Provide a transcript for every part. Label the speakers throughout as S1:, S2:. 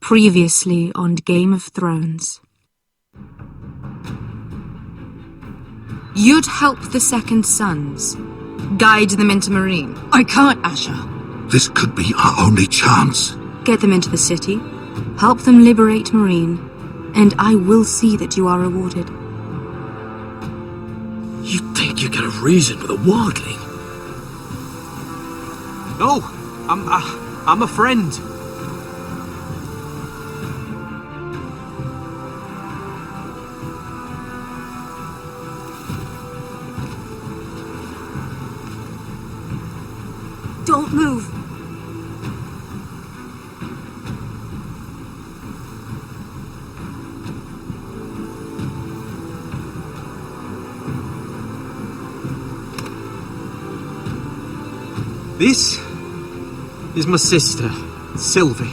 S1: Previously on Game of Thrones. You'd help the Second Sons. Guide them into Marine.
S2: I can't, Asher.
S3: This could be our only chance.
S1: Get them into the city. Help them liberate Marine. And I will see that you are rewarded.
S4: You think you can have reason with a wildling?
S5: No, I'm a friend.
S1: Don't move.
S5: This is my sister, Sylvie.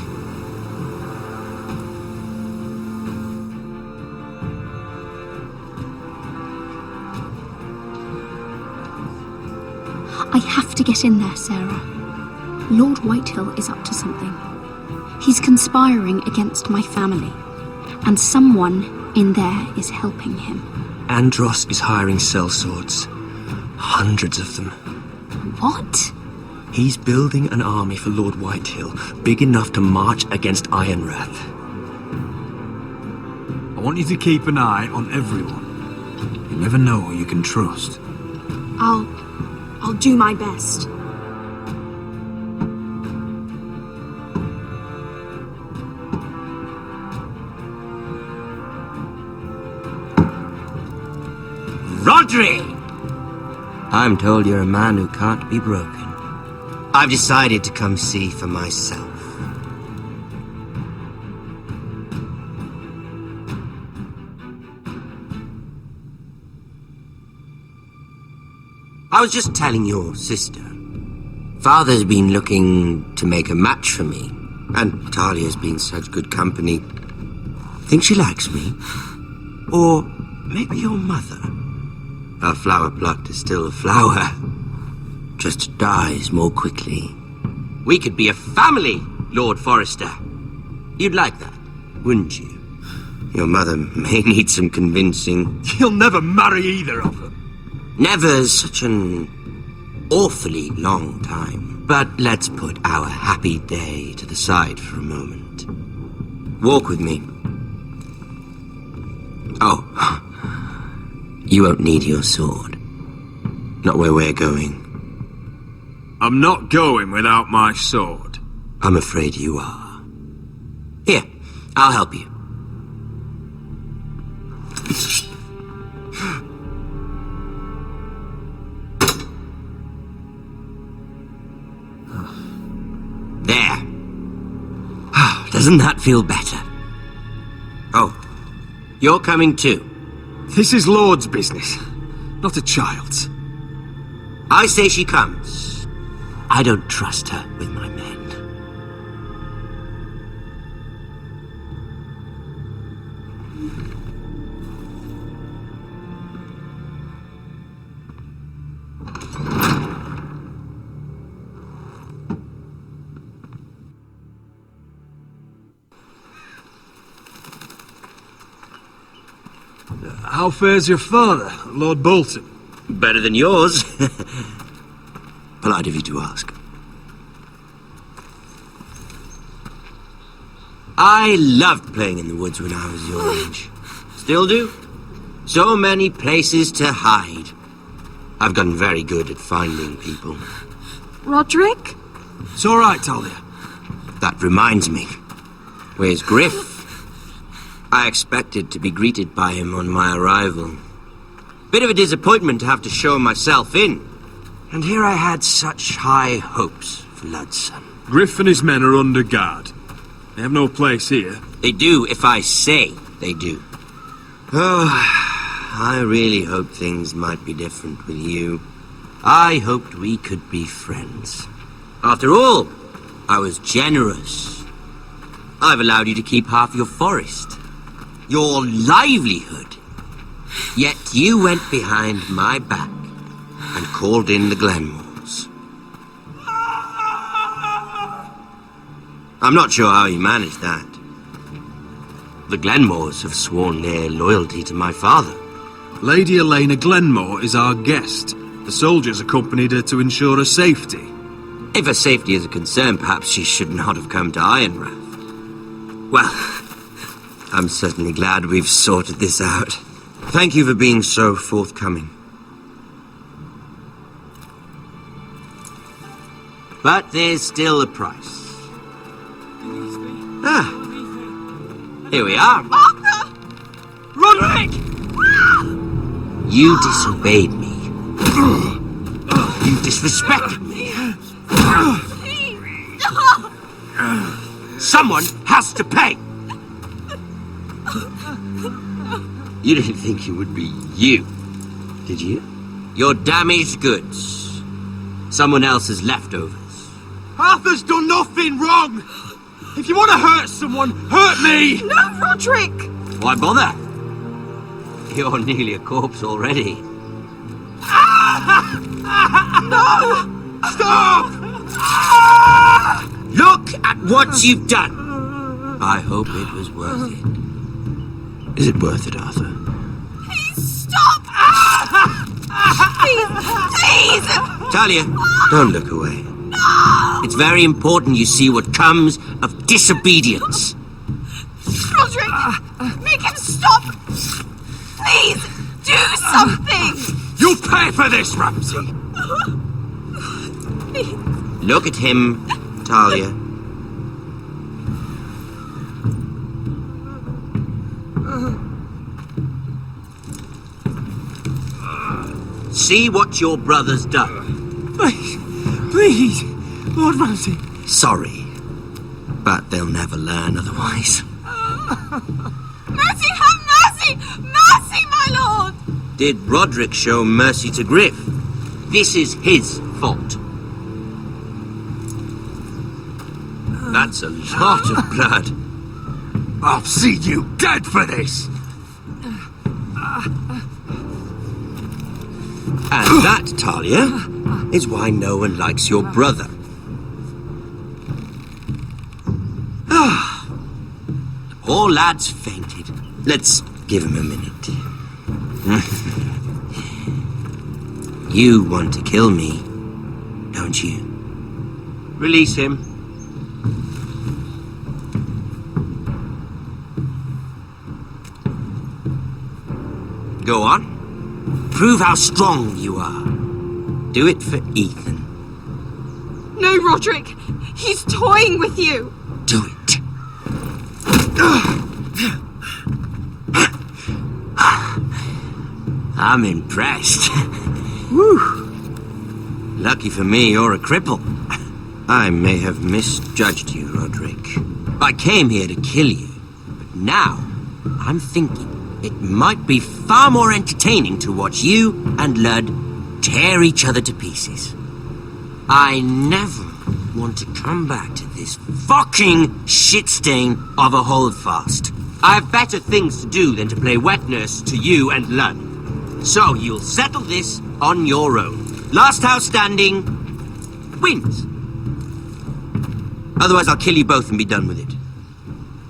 S6: I have to get in there, Sarah. Lord Whitehill is up to something. He's conspiring against my family, and someone in there is helping him.
S4: Andros is hiring sellswords. Hundreds of them.
S6: What?
S4: He's building an army for Lord Whitehill, big enough to march against Ironrath.
S7: I want you to keep an eye on everyone. You never know who you can trust.
S1: I'll do my best.
S8: Rodri! I'm told you're a man who can't be broken. I've decided to come see for myself. I was just telling your sister. Father's been looking to make a match for me, and Talia's been such good company. Think she likes me? Or maybe your mother? Our flower plot is still a flower. Just dies more quickly. We could be a family, Lord Forrester. You'd like that, wouldn't you? Your mother may need some convincing.
S7: You'll never marry either of them.
S8: Never's such an awfully long time. But let's put our happy day to the side for a moment. Walk with me. Oh, you won't need your sword. Not where we're going.
S7: I'm not going without my sword.
S8: I'm afraid you are. Here, I'll help you. There. Doesn't that feel better? Oh, you're coming too.
S5: This is Lord's business, not a child's.
S8: I say she comes. I don't trust her with my men.
S7: How fares your father, Lord Bolton?
S8: Better than yours. Polite of you to ask. I loved playing in the woods when I was your age. Still do. So many places to hide. I've gotten very good at finding people.
S1: Roderick?
S7: It's all right, Talia.
S8: That reminds me. Where's Griff? I expected to be greeted by him on my arrival. Bit of a disappointment to have to show myself in. And here I had such high hopes for Ludson.
S7: Griff and his men are under guard. They have no place here.
S8: They do if I say they do. Oh, I really hoped things might be different with you. I hoped we could be friends. After all, I was generous. I've allowed you to keep half your forest. Your livelihood. Yet you went behind my back and called in the Glenmores. I'm not sure how you managed that. The Glenmores have sworn their loyalty to my father.
S7: Lady Elena Glenmore is our guest. The soldiers accompanied her to ensure her safety.
S8: If her safety is a concern, perhaps she should not have come to Ironrath. Well, I'm certainly glad we've sorted this out. Thank you for being so forthcoming. But there's still a price. Here we are.
S5: Roderick!
S8: You disobeyed me. You disrespected me. Someone has to pay. You didn't think it would be you, did you? Your damaged goods. Someone else's leftovers.
S5: Arthur's done nothing wrong! If you want to hurt someone, hurt me!
S2: No, Roderick!
S8: Why bother? You're nearly a corpse already.
S5: Stop!
S8: Look at what you've done! I hope it was worth it. Is it worth it, Arthur?
S2: Please stop! Please!
S8: Talia, don't look away. It's very important you see what comes of disobedience.
S2: Roderick! Make him stop! Please! Do something!
S5: You'll pay for this, Ramsay!
S8: Look at him, Talia. See what your brother's done.
S5: Please! Lord Ramsay!
S8: Sorry, but they'll never learn otherwise.
S2: Mercy, have mercy! Mercy, my lord!
S8: Did Roderick show mercy to Griff? This is his fault. That's a lot of blood.
S5: I'll see you dead for this!
S8: And that, Talia, is why no one likes your brother. The poor lad's fainted. Let's give him a minute. You want to kill me, don't you? Release him. Go on. Prove how strong you are. Do it for Ethan.
S2: No, Roderick! He's toying with you!
S8: Do it. I'm impressed. Whew. Lucky for me, you're a cripple. I may have misjudged you, Roderick. I came here to kill you, but now I'm thinking it might be far more entertaining to watch you and Ludd tear each other to pieces. I never want to come back to this fucking shit stain of a holdfast. I have better things to do than to play wet nurse to you and Ludd. So you'll settle this on your own. Last house standing wins. Otherwise I'll kill you both and be done with it.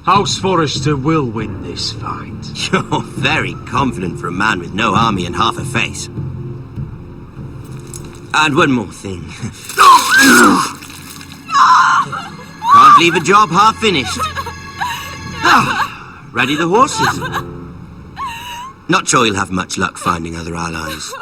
S7: House Forrester will win this fight.
S8: You're very confident for a man with no army and half a face. And one more thing. Can't leave a job half finished. Ready the horses? Not sure you'll have much luck finding other allies.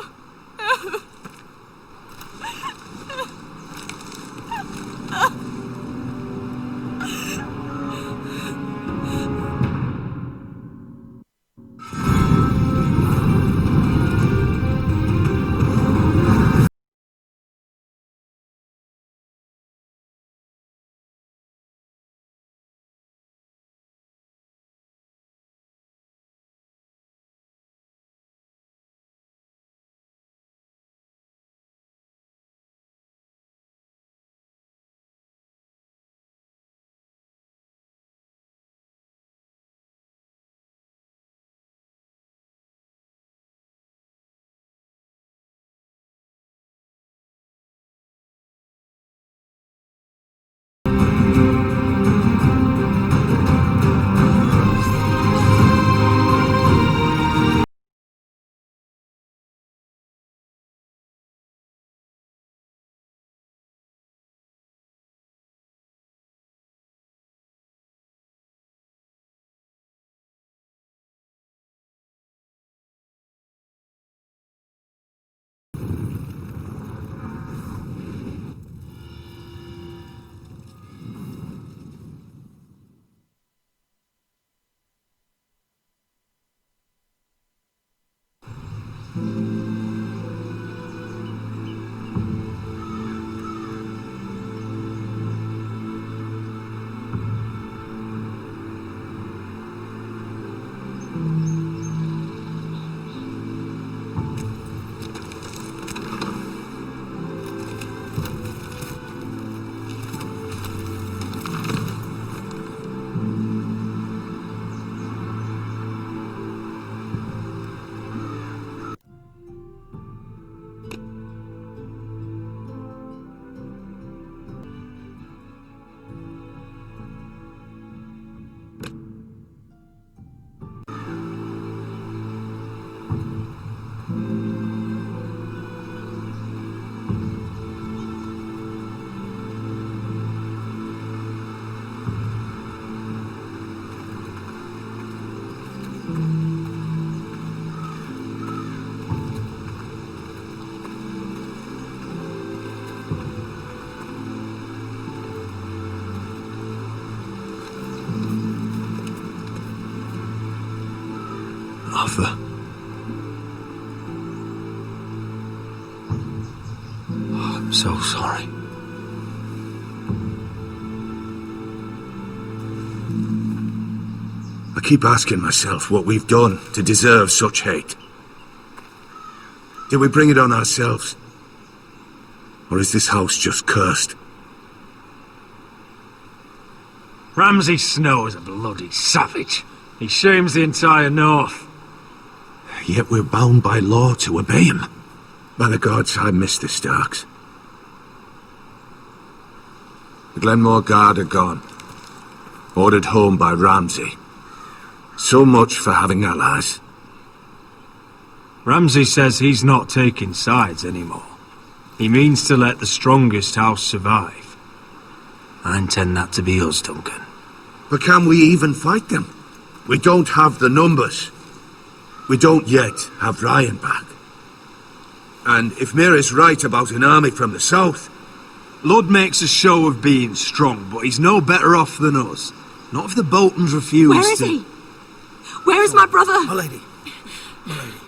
S7: Arthur. Oh, I'm so sorry.
S3: I keep asking myself what we've done to deserve such hate. Did we bring it on ourselves? Or is this house just cursed?
S5: Ramsay Snow is a bloody savage. He shames the entire North.
S3: Yet we're bound by law to obey him. By the gods, I miss the Starks. The Glenmore Guard are gone. Ordered home by Ramsay. So much for having allies.
S5: Ramsay says he's not taking sides anymore. He means to let the strongest house survive. I intend that to be us, Duncan.
S3: But can we even fight them? We don't have the numbers. We don't yet have Ryan back. And if Mira's right about an army from the south...
S7: Lud makes a show of being strong, but he's no better off than us. Not if the Boltons refuse
S2: Where is
S7: to...
S2: he? Where is my brother?
S3: My lady. My lady.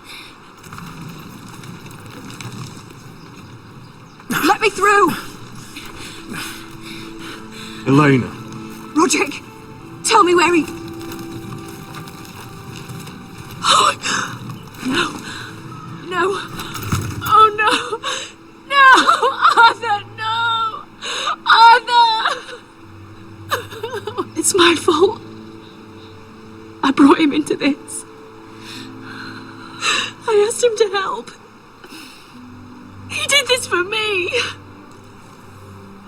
S2: Let me through!
S5: Elena.
S2: Roderick, tell me where he... Oh, no. No. Oh, no. No! Arthur, no! Arthur! It's my fault. I brought him into this. I asked him to help. He did this for me.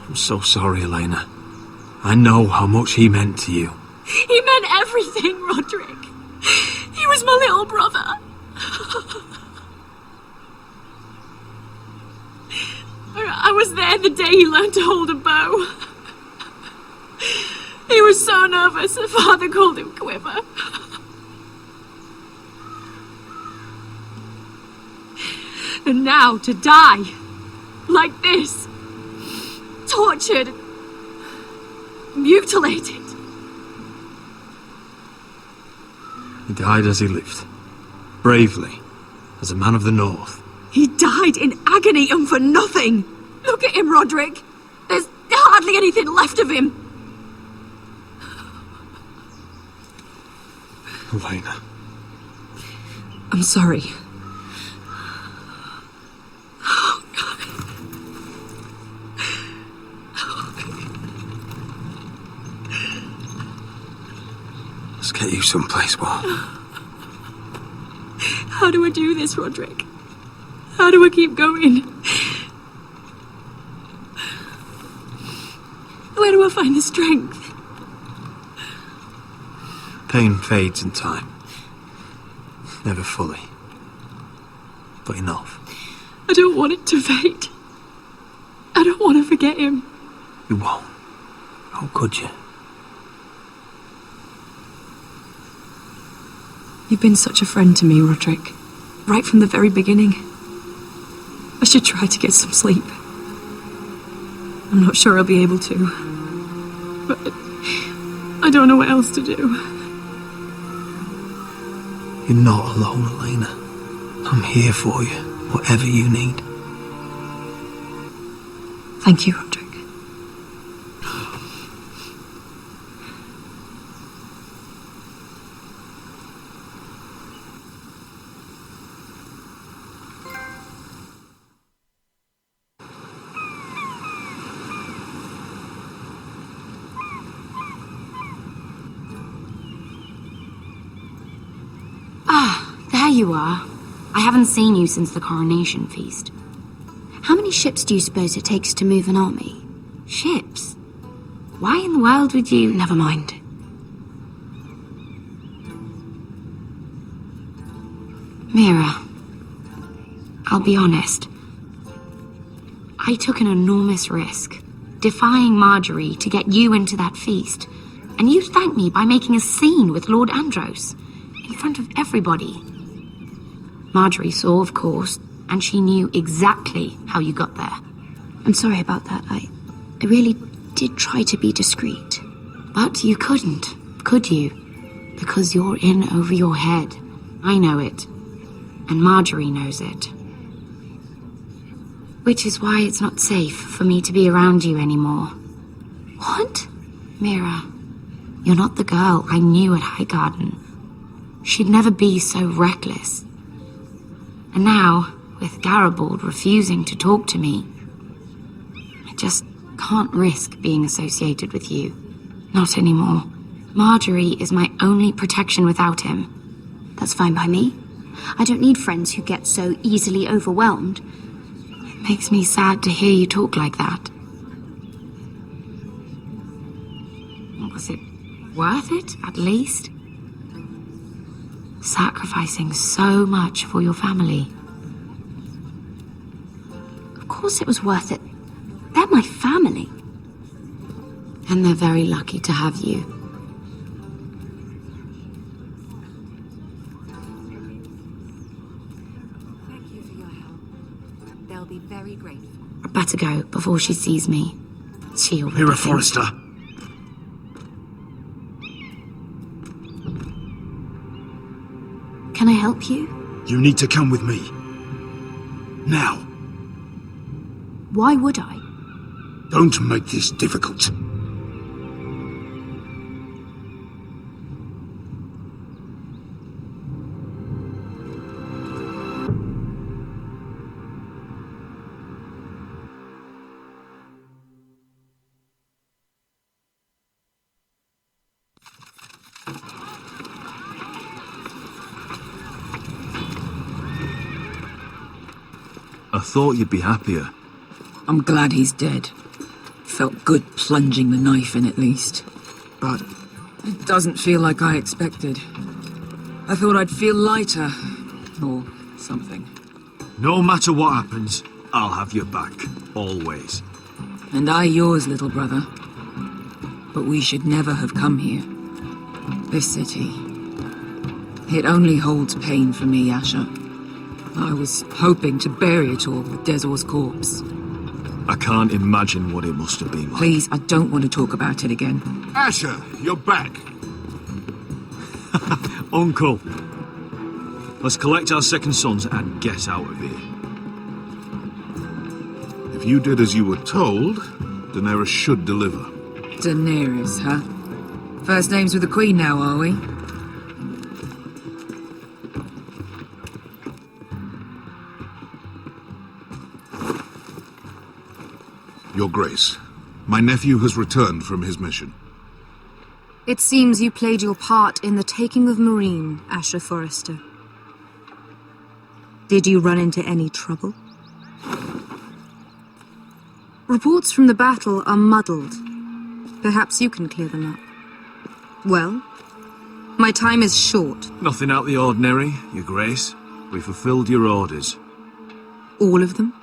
S5: I'm so sorry, Elena. I know how much he meant to you.
S2: He meant everything, Roderick. He was my little brother. I was there the day he learned to hold a bow. He was so nervous, the father called him Quiver. And now to die, like this, tortured, mutilated.
S5: He died as he lived. Bravely. As a man of the North.
S2: He died in agony and for nothing. Look at him, Roderick. There's hardly anything left of him.
S5: Elena.
S2: I'm sorry.
S5: Let's get you someplace warm.
S2: How do I do this, Roderick? How do I keep going? Where do I find the strength?
S5: Pain fades in time. Never fully. But enough.
S2: I don't want it to fade. I don't want to forget him.
S5: You won't. How could you?
S2: You've been such a friend to me, Roderick. Right from the very beginning. I should try to get some sleep. I'm not sure I'll be able to. But I don't know what else to do.
S5: You're not alone, Elena. I'm here for you, whatever you need.
S2: Thank you, Roderick.
S6: There you are. I haven't seen you since the coronation feast. How many ships do you suppose it takes to move an army? Ships? Why in the world would you...
S2: Never mind.
S6: Mira, I'll be honest. I took an enormous risk, defying Marjorie to get you into that feast, and you thanked me by making a scene with Lord Andros, in front of everybody. Marjorie saw, of course, and she knew exactly how you got there.
S1: I'm sorry about that. I really did try to be discreet.
S6: But you couldn't, could you? Because you're in over your head. I know it. And Marjorie knows it. Which is why it's not safe for me to be around you anymore.
S1: What?
S6: Mira, you're not the girl I knew at Highgarden. She'd never be so reckless. And now, with Garibald refusing to talk to me, I just can't risk being associated with you. Not anymore. Marjorie is my only protection without him.
S1: That's fine by me. I don't need friends who get so easily overwhelmed.
S6: It makes me sad to hear you talk like that. Was it worth it, at least? Sacrificing so much for your family.
S1: Of course it was worth it. They're my family.
S6: And they're very lucky to have you.
S1: Thank you for your help. They'll be very grateful.
S6: I'd better go before she sees me. She'll...
S7: Mira Forrester.
S1: Can I help you?
S7: You need to come with me. Now.
S1: Why would I?
S7: Don't make this difficult.
S5: I thought you'd be happier.
S2: I'm glad he's dead. Felt good plunging the knife in at least.
S7: But
S2: It doesn't feel like I expected. I thought I'd feel lighter. Or something.
S5: No matter what happens, I'll have your back. Always.
S2: And I yours, little brother. But we should never have come here. This city. It only holds pain for me, Asher. I was hoping to bury it all with Desor's corpse.
S5: I can't imagine what it must have been like.
S2: Please, I don't want to talk about it again.
S3: Asher, you're back.
S5: Uncle. Let's collect our second sons and get out of here.
S3: If you did as you were told, Daenerys should deliver.
S2: Daenerys, huh? First names with the Queen now, are we?
S3: Your Grace, my nephew has returned from his mission.
S1: It seems you played your part in the taking of Meereen, Asher Forrester. Did you run into any trouble? Reports from the battle are muddled. Perhaps you can clear them up. Well, my time is short.
S5: Nothing out the ordinary, Your Grace. We fulfilled your orders.
S1: All of them?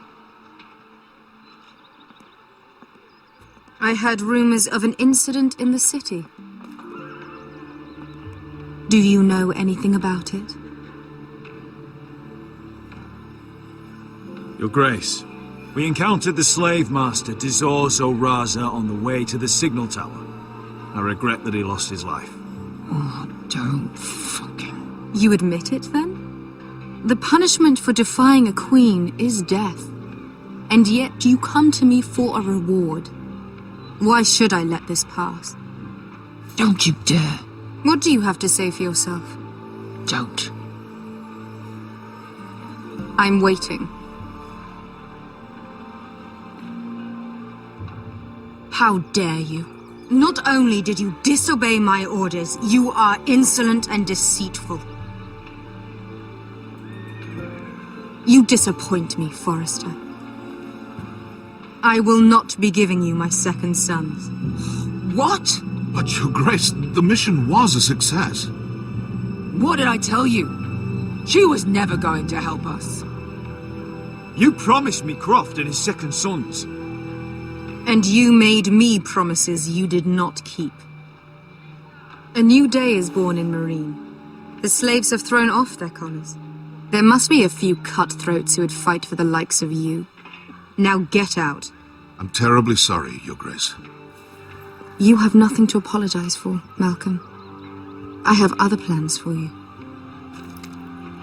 S1: I heard rumors of an incident in the city. Do you know anything about it?
S5: Your Grace, we encountered the slave master Dizor Zoraza on the way to the signal tower. I regret that he lost his life.
S2: Oh, don't fucking...
S1: You admit it, then? The punishment for defying a queen is death. And yet you come to me for a reward. Why should I let this pass?
S2: Don't you dare.
S1: What do you have to say for yourself?
S2: Don't.
S1: I'm waiting. How dare you? Not only did you disobey my orders, you are insolent and deceitful. You disappoint me, Forrester. I will not be giving you my second sons.
S2: What?
S9: But, Your Grace, the mission was a success.
S2: What did I tell you? She was never going to help us.
S7: You promised me Croft and his second sons.
S1: And you made me promises you did not keep. A new day is born in Marine. The slaves have thrown off their collars. There must be a few cutthroats who would fight for the likes of you. Now get out.
S9: I'm terribly sorry, Your Grace.
S1: You have nothing to apologize for, Malcolm. I have other plans for you.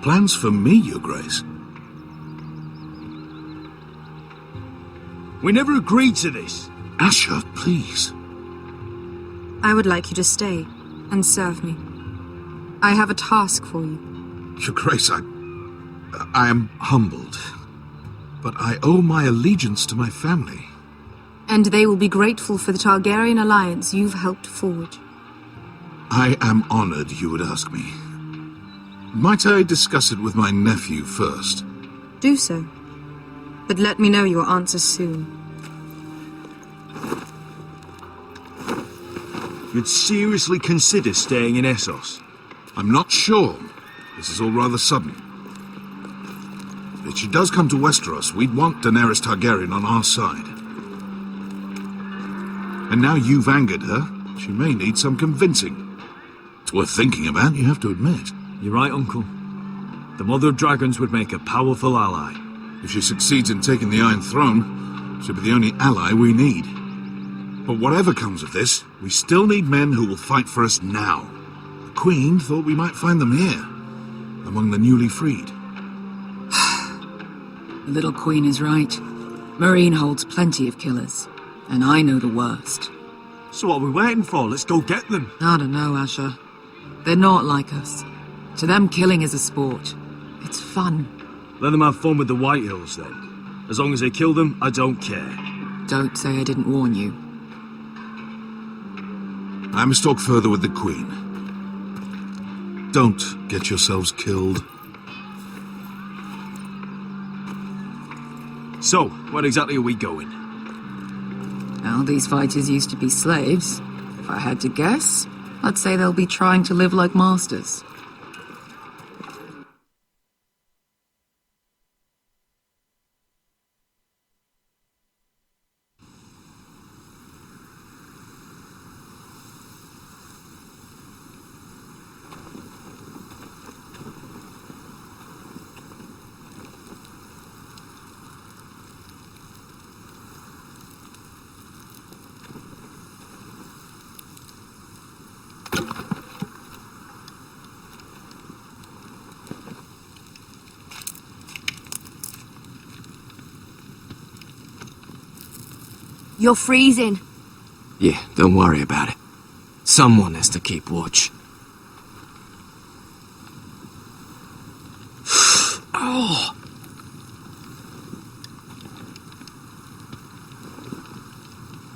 S9: Plans for me, Your Grace?
S7: We never agreed to this.
S9: Asher, please.
S1: I would like you to stay and serve me. I have a task for you.
S9: Your Grace, I am humbled. But I owe my allegiance to my family.
S1: And they will be grateful for the Targaryen alliance you've helped forge.
S9: I am honored you would ask me. Might I discuss it with my nephew first?
S1: Do so. But let me know your answer soon.
S7: You'd seriously consider staying in Essos?
S9: I'm not sure. This is all rather sudden. If she does come to Westeros, we'd want Daenerys Targaryen on our side. And now you've angered her, she may need some convincing. It's worth thinking about, you have to admit.
S7: You're right, Uncle. The Mother of Dragons would make a powerful ally.
S9: If she succeeds in taking the Iron Throne, she'll be the only ally we need. But whatever comes of this, we still need men who will fight for us now. The Queen thought we might find them here, among the newly freed.
S2: The little queen is right. Marine holds plenty of killers, and I know the worst.
S7: So what are we waiting for? Let's go get them.
S2: I don't know, Asher. They're not like us. To them, killing is a sport. It's fun.
S7: Let them have fun with the White Hills, then. As long as they kill them, I don't care.
S2: Don't say I didn't warn you.
S9: I must talk further with the Queen. Don't get yourselves killed.
S7: So, where exactly are we going?
S2: Well, these fighters used to be slaves. If I had to guess, I'd say they'll be trying to live like masters.
S6: You're freezing.
S4: Yeah, don't worry about it. Someone has to keep watch. Oh!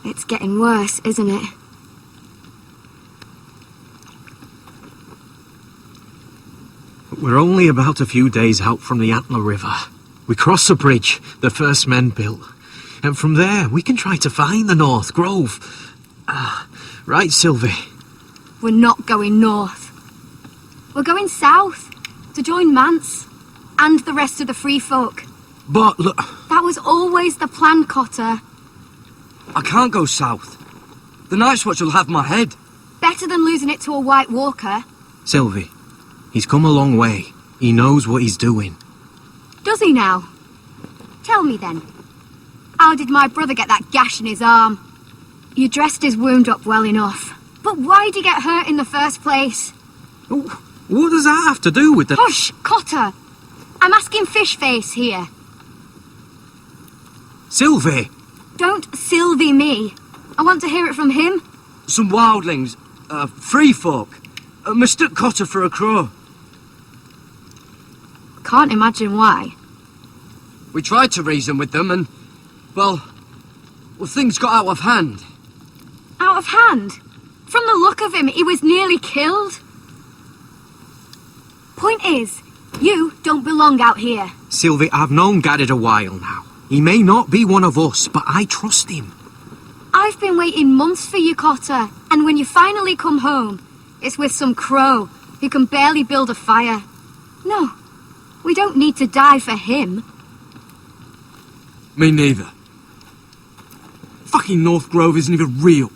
S6: It's getting worse, isn't it?
S4: We're only about a few days out from the Antler River. We cross the bridge the first men built. And from there, we can try to find the North Grove. Right, Sylvie?
S6: We're not going north. We're going south to join Mance and the rest of the free folk.
S4: But look...
S6: That was always the plan, Cotter.
S10: I can't go south. The Night's Watch will have my head.
S6: Better than losing it to a White Walker.
S4: Sylvie, he's come a long way. He knows what he's doing.
S6: Does he now? Tell me then. How did my brother get that gash in his arm? You dressed his wound up well enough. But why'd he get hurt in the first place?
S4: What does that have to do with the...
S6: Hush, Cotter! I'm asking Fishface here.
S10: Sylvie!
S6: Don't Sylvie me. I want to hear it from him.
S10: Some wildlings, free folk, mistook Cotter for a crow.
S6: Can't imagine why.
S10: We tried to reason with them and, well, things got out of hand.
S6: Out of hand? From the look of him, he was nearly killed. Point is, you don't belong out here.
S4: Sylvie, I've known Garrett a while now. He may not be one of us, but I trust him.
S6: I've been waiting months for you, Cotter, and when you finally come home, it's with some crow who can barely build a fire. No, we don't need to die for him.
S10: Me neither. Fucking North Grove isn't even real.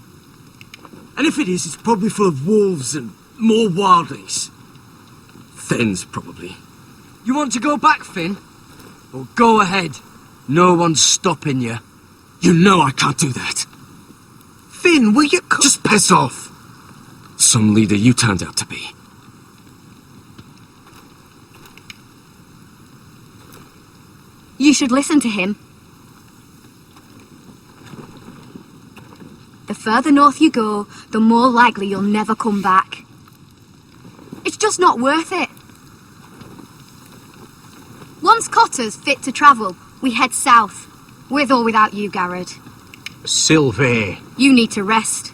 S10: And if it is, it's probably full of wolves and more wildlings. Finns, probably. You want to go back, Finn? Well, go ahead. No one's stopping you. You know I can't do that.
S4: Finn, will you
S10: Just piss off. Some leader you turned out to be.
S6: You should listen to him. The further north you go, the more likely you'll never come back. It's just not worth it. Once Cotter's fit to travel, we head south. With or without you, Garrett.
S4: Sylvie.
S6: You need to rest.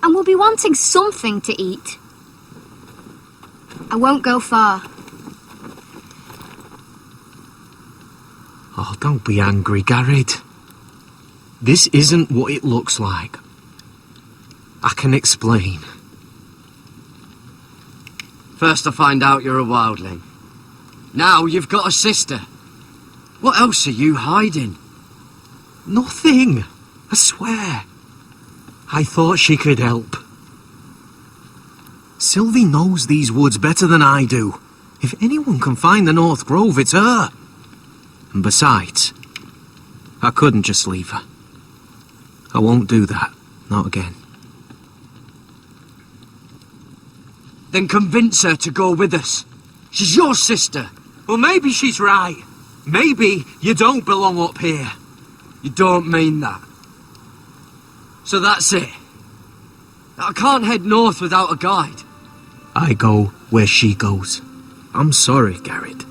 S6: And we'll be wanting something to eat. I won't go far.
S4: Oh, don't be angry, Garrett. This isn't what it looks like. I can explain.
S10: First I find out you're a wildling. Now you've got a sister. What else are you hiding?
S4: Nothing. I swear. I thought she could help. Sylvie knows these woods better than I do. If anyone can find the North Grove, it's her. And besides, I couldn't just leave her. I won't do that. Not again.
S10: Then convince her to go with us. She's your sister.
S4: Well, maybe she's right. Maybe you don't belong up here.
S10: You don't mean that. So that's it. I can't head north without a guide.
S4: I go where she goes. I'm sorry, Garrett.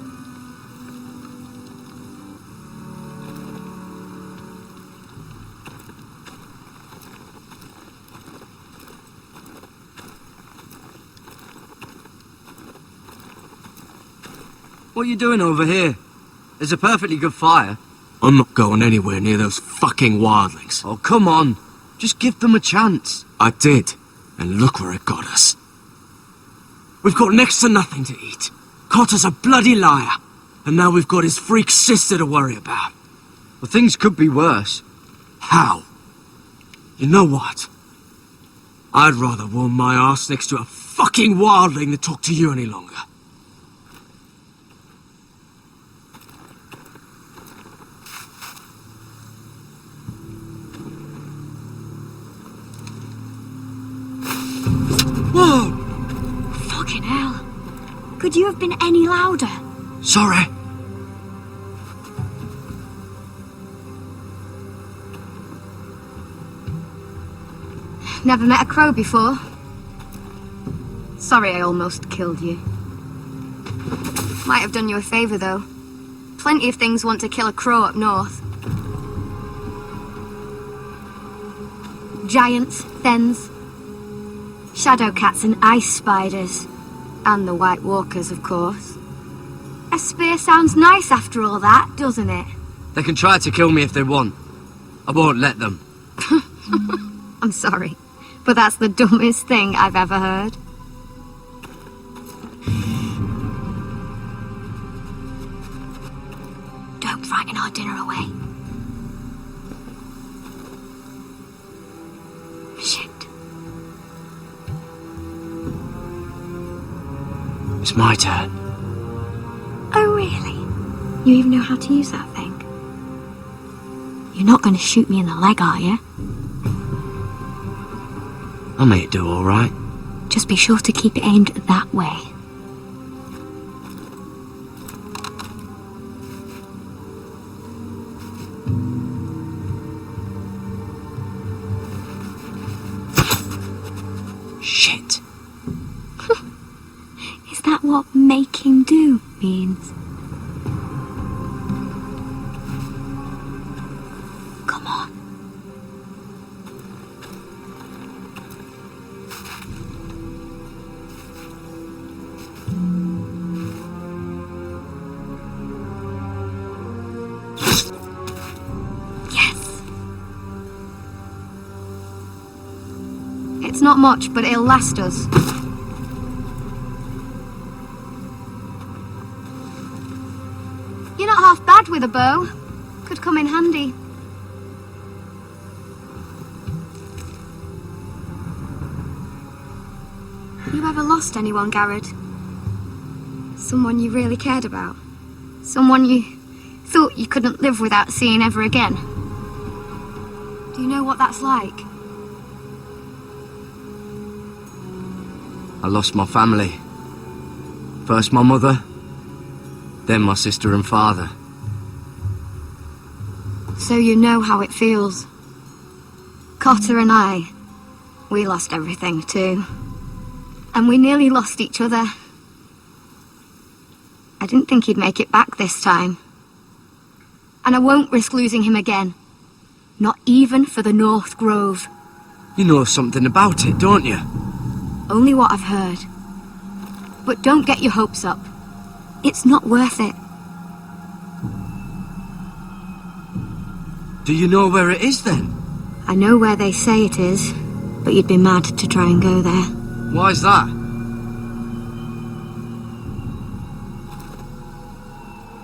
S10: What are you doing over here? There's a perfectly good fire.
S4: I'm not going anywhere near those fucking wildlings.
S10: Oh, come on. Just give them a chance.
S4: I did, and look where it got us. We've got next to nothing to eat. Cotter's a bloody liar, and now we've got his freak sister to worry about.
S10: Well, things could be worse.
S4: How? You know what? I'd rather warm my arse next to a fucking wildling than talk to you any longer.
S6: Whoa! Fucking hell. Could you have been any louder?
S10: Sorry.
S6: Never met a crow before. Sorry I almost killed you. Might have done you a favour, though. Plenty of things want to kill a crow up north. Giants, fens, shadow cats and ice spiders. And the White Walkers, of course. A spear sounds nice after all that, doesn't it?
S10: They can try to kill me if they want. I won't let them.
S6: I'm sorry, but that's the dumbest thing I've ever heard. Don't frighten our dinner away. Shit.
S10: It's my turn.
S6: Oh, really? You even know how to use that thing? You're not going to shoot me in the leg, are you?
S10: I may do all right.
S6: Just be sure to keep it aimed that way.
S2: Shit.
S6: Is that what making do means? Come on. Yes. It's not much, but it'll last us. You're not half bad with a bow. Could come in handy. You ever lost anyone, Garrod? Someone you really cared about? Someone you thought you couldn't live without seeing ever again? Do you know what that's like?
S10: I lost my family. First my mother, then my sister and father.
S6: So you know how it feels. Cotter and I, we lost everything too. And we nearly lost each other. I didn't think he'd make it back this time. And I won't risk losing him again. Not even for the North Grove.
S10: You know something about it, don't you?
S6: Only what I've heard. But don't get your hopes up. It's not worth it.
S10: Do you know where it is then?
S6: I know where they say it is, but you'd be mad to try and go there.
S10: Why's that?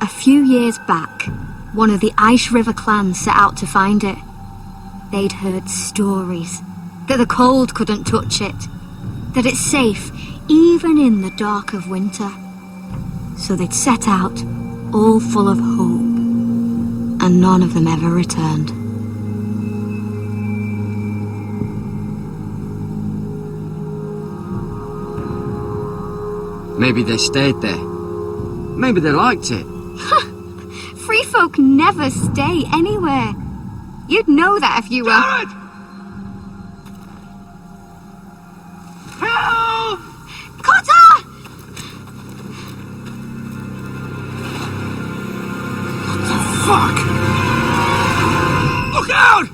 S6: A few years back, one of the Ice River clans set out to find it. They'd heard stories that the cold couldn't touch it, that it's safe even in the dark of winter. So they'd set out, all full of hope, and none of them ever returned.
S10: Maybe they stayed there. Maybe they liked it.
S6: Free folk never stay anywhere. You'd know that if you were...
S3: Garrod!
S6: Help! Cotter!
S3: Fuck! Look out!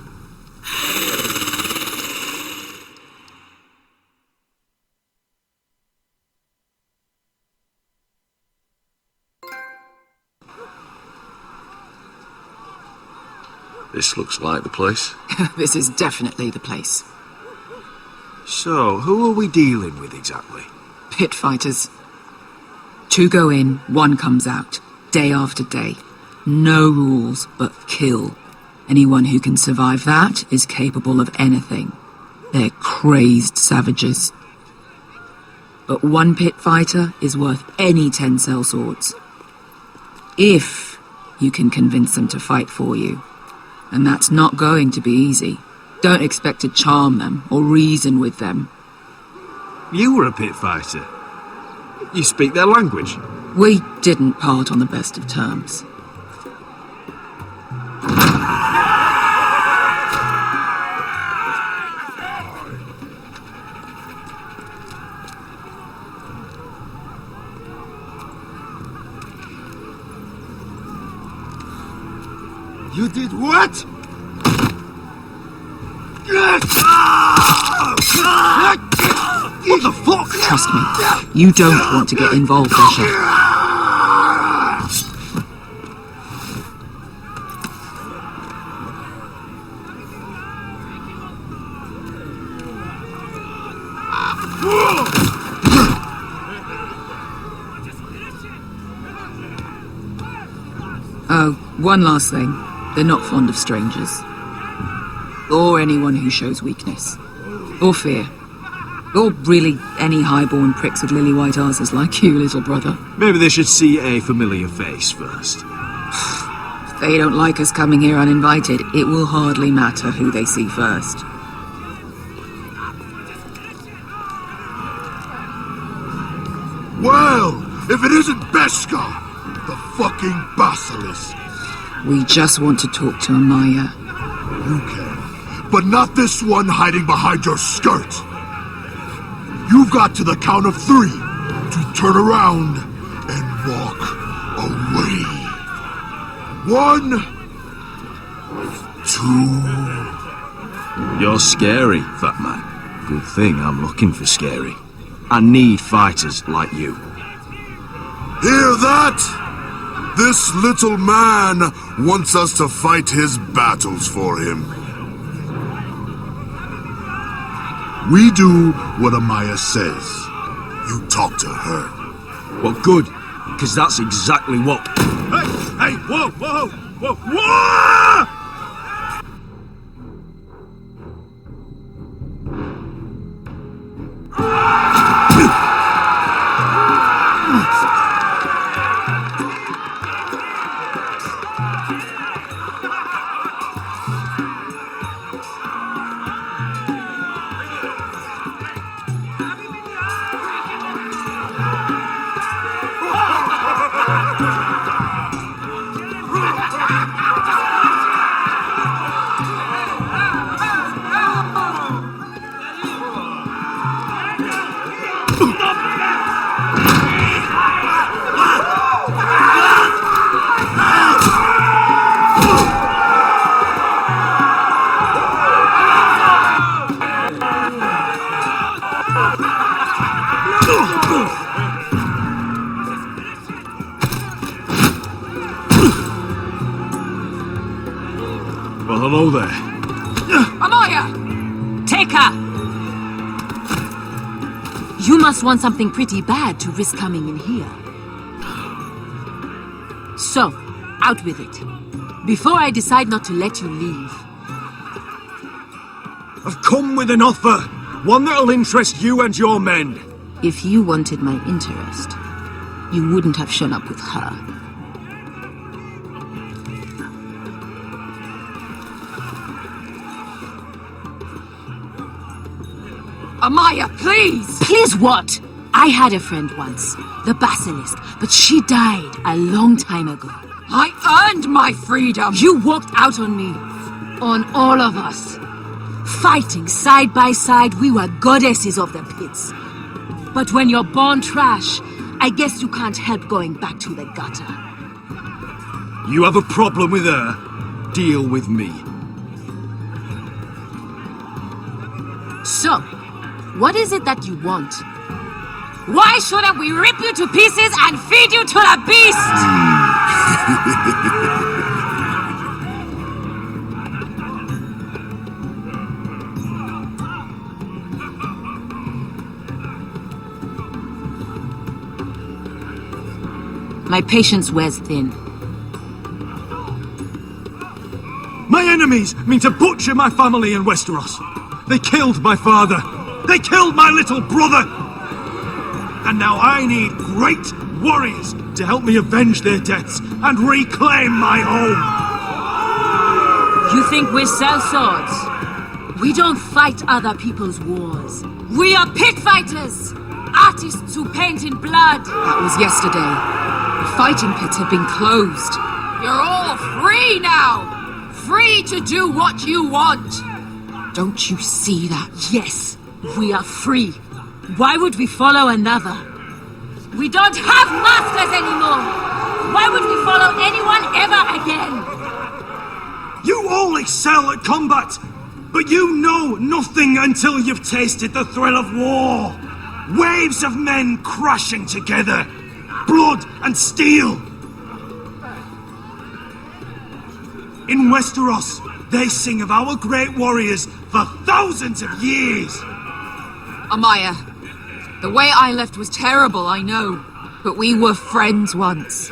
S11: This looks like the place.
S2: This is definitely the place.
S7: So, who are we dealing with exactly?
S2: Pit fighters. 2 go in, 1 comes out. Day after day. No rules, but kill. Anyone who can survive that is capable of anything. They're crazed savages. But 1 pit fighter is worth any 10 sellswords. If you can convince them to fight for you. And that's not going to be easy. Don't expect to charm them or reason with them.
S7: You were a pit fighter. You speak their language.
S2: We didn't part on the best of terms.
S3: You did what?
S7: What the fuck?
S2: Trust me, you don't want to get involved, Asher. Oh, one last thing. They're not fond of strangers. Or anyone who shows weakness. Or fear. Or really any highborn pricks with lily-white asses like you, little brother.
S7: Maybe they should see a familiar face first.
S2: If they don't like us coming here uninvited, it will hardly matter who they see first.
S3: Well, if it isn't Beskar, the fucking basilisk.
S2: We just want to talk to Amaya.
S3: You can, but not this one hiding behind your skirt.
S9: You've got to the count of 3 to turn around and walk away. 1, 2...
S7: You're scary, fat man. Good thing I'm looking for scary. I need fighters like you.
S9: Hear that? This little man wants us to fight his battles for him. We do what Amaya says. You talk to her.
S7: Well, good, because that's exactly what...
S3: Hey, whoa, whoa, whoa, whoa!
S7: Well, hello there.
S1: Amaya! Take her! You must want something pretty bad to risk coming in here. So, out with it. Before I decide not to let you leave.
S7: I've come with an offer. One that'll interest you and your men.
S1: If you wanted my interest, you wouldn't have shown up with her. Amaya, please! Please what? I had a friend once, the Basilisk, but she died a long time ago. I earned my freedom! You walked out on me. On all of us. Fighting side by side, we were goddesses of the pits. But when you're born trash, I guess you can't help going back to the gutter.
S7: You have a problem with her? Deal with me.
S1: So, what is it that you want? Why shouldn't we rip you to pieces and feed you to the beast? My patience wears thin.
S7: My enemies mean to butcher my family in Westeros. They killed my father. They killed my little brother. And now I need great warriors to help me avenge their deaths and reclaim my home.
S1: You think we sell swords? We don't fight other people's wars. We are pit fighters! Artists who paint in blood. That was yesterday. The fighting pits have been closed. You're all free now! Free to do what you want! Don't you see that? Yes, we are free. Why would we follow another? We don't have masters anymore! Why would we follow anyone ever again?
S7: You all excel at combat, but you know nothing until you've tasted the thrill of war. Waves of men crashing together, blood and steel. In Westeros, they sing of our great warriors for thousands of years.
S1: Amaya, the way I left was terrible, I know. But we were friends once,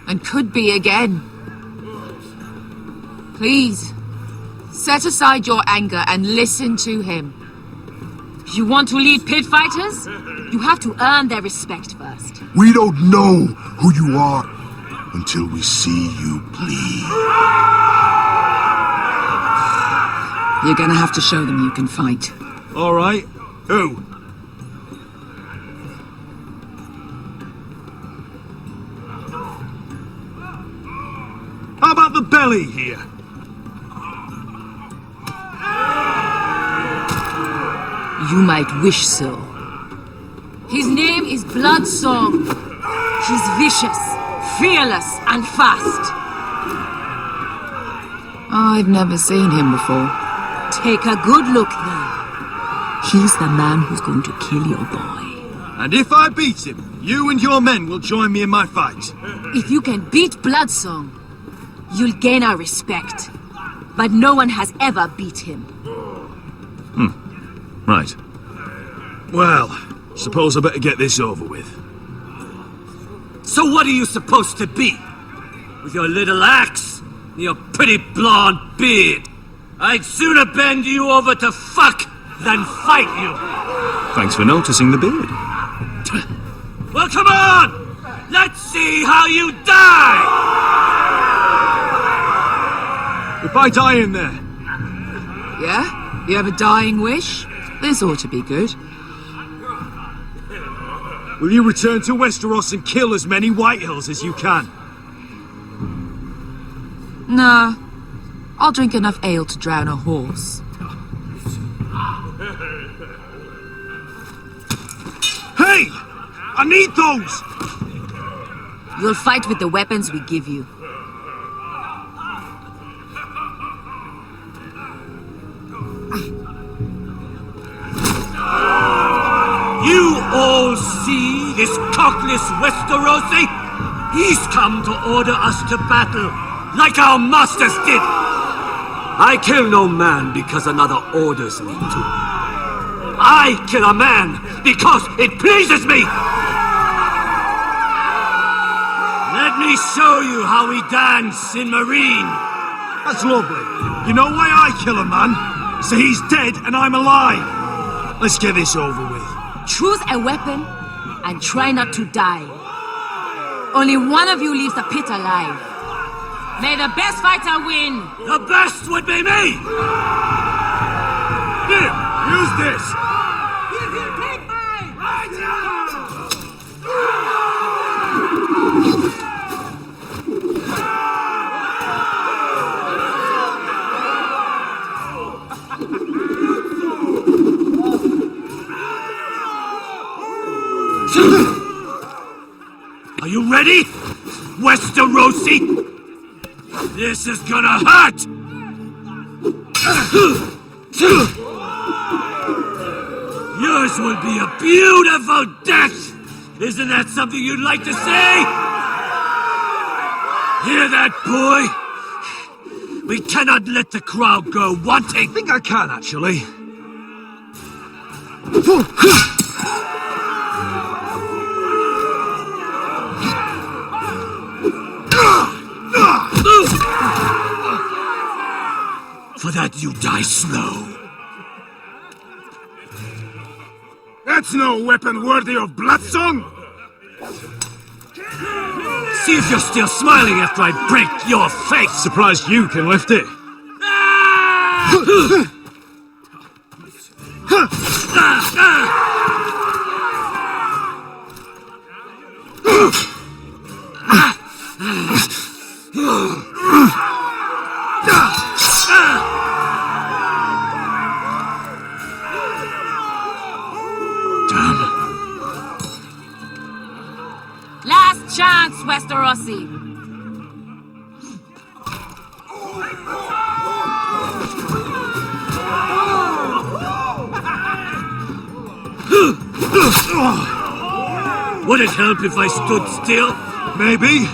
S1: and could be again. Please, set aside your anger and listen to him. You want to lead pit fighters? You have to earn their respect first.
S9: We don't know who you are until we see you bleed.
S1: You're gonna have to show them you can fight.
S7: All right. Who? How about the belly here?
S1: You might wish so,
S11: His name is Bloodsong. He's vicious, fearless, and fast.
S12: I've never seen him before.
S11: Take a good look then.
S2: He's the man who's going to kill your boy.
S7: And if I beat him, you and your men will join me in my fight.
S11: If you can beat Bloodsong, you'll gain our respect. But no one has ever beat him.
S7: Right. Well, suppose I better get this over with.
S10: So what are you supposed to be? With your little axe and your pretty blonde beard? I'd sooner bend you over to fuck than fight you.
S7: Thanks for noticing the beard.
S10: Well, come on! Let's see how you die!
S7: If I die in there,
S12: Yeah? You have a dying wish? This ought to be good.
S7: will you return to Westeros and kill as many Whitehills as you can?
S12: No. I'll drink enough ale to drown a horse.
S7: Hey! I need those!
S11: You'll fight with the weapons we give you.
S10: You all see this cockless Westerosi? He's come to order us to battle, like our masters did. I kill no man because another orders me to. I kill a man because it pleases me. Let me show you how we dance in Marine.
S7: That's lovely. You know why I kill a man? So he's dead and I'm alive. Let's get this over with.
S11: Choose a weapon and try not to die. Only one of you leaves the pit alive. May the best fighter win!
S10: The best would be me!
S7: Here, use this!
S10: Are you ready, Westerosi? This is gonna hurt! Yours will be a beautiful death! Isn't that something you'd like to say? Hear that, boy? We cannot let the crowd go wanting!
S7: I think I can, actually.
S10: For that you die slow.
S9: That's no weapon worthy of Bloodsong!
S10: See if you're still smiling after I break your face!
S7: Surprised you can lift it.
S11: Last chance, Westerosi!
S10: Would it help if I stood still?
S7: Maybe.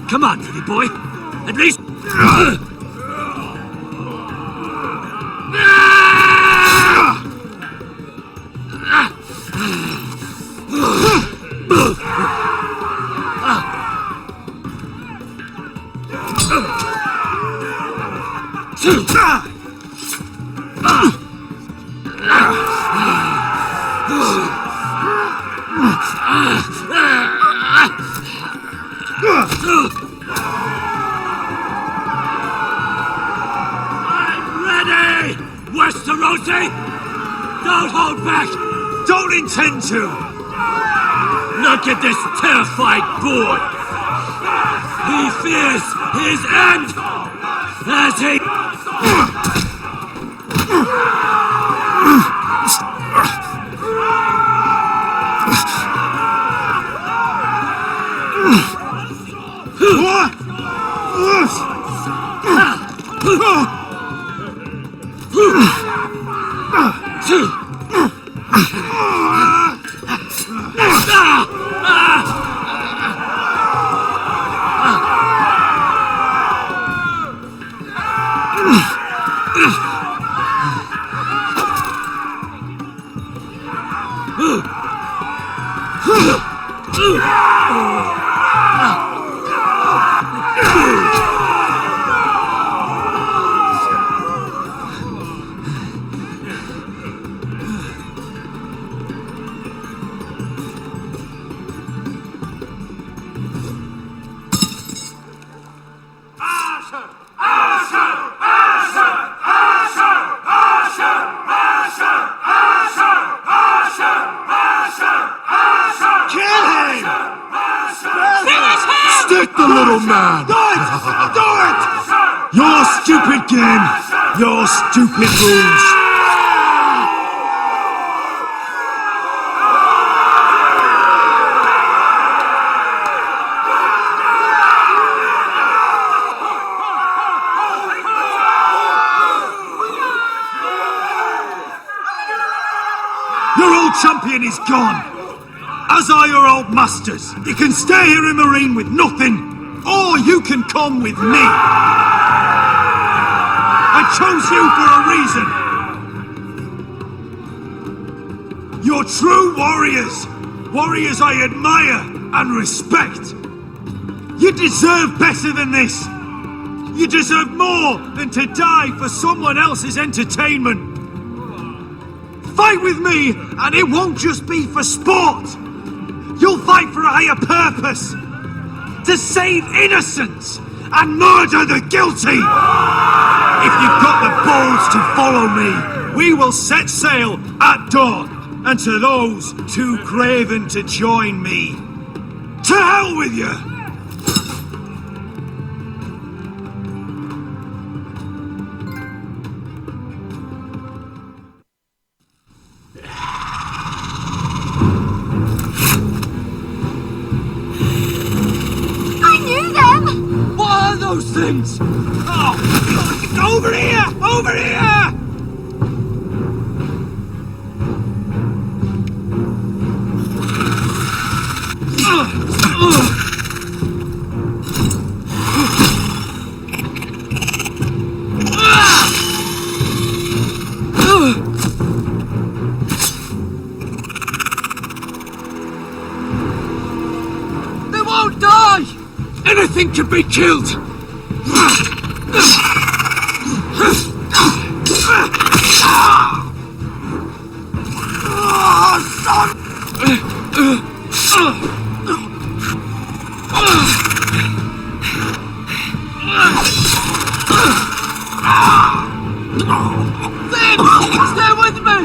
S10: Come on, pretty boy. At least... I'm ready! Westerosi! Don't hold back!
S7: Don't intend to!
S10: Look at this terrified boy! He fears his end! As he...
S7: Stick the little man! Do it! Do it! Your stupid game! Your stupid rules! Your old champion is gone! As are your old masters. You can stay here in Marine with nothing, or you can come with me. I chose you for a reason. You're true warriors. Warriors I admire and respect. You deserve better than this. You deserve more than to die for someone else's entertainment. Fight with me, and it won't just be for sport. You'll fight for a higher purpose. To save innocence and murder the guilty. If you've got the balls to follow me, we will set sail at dawn. And to those too craven to join me, to hell with you! Those things! Oh! Over here! Over here! They won't die! Anything can be killed! Stay with me!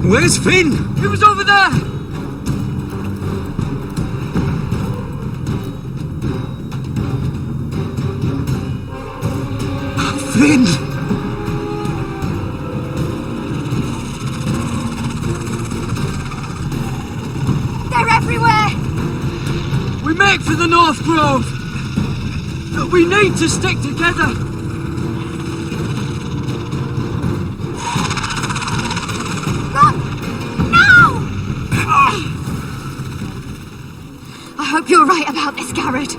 S7: Where's Finn? He was over there! Finn!
S10: fight for the North Grove! We need to stick together!
S1: Run! No! I hope you're right about this, Garrett.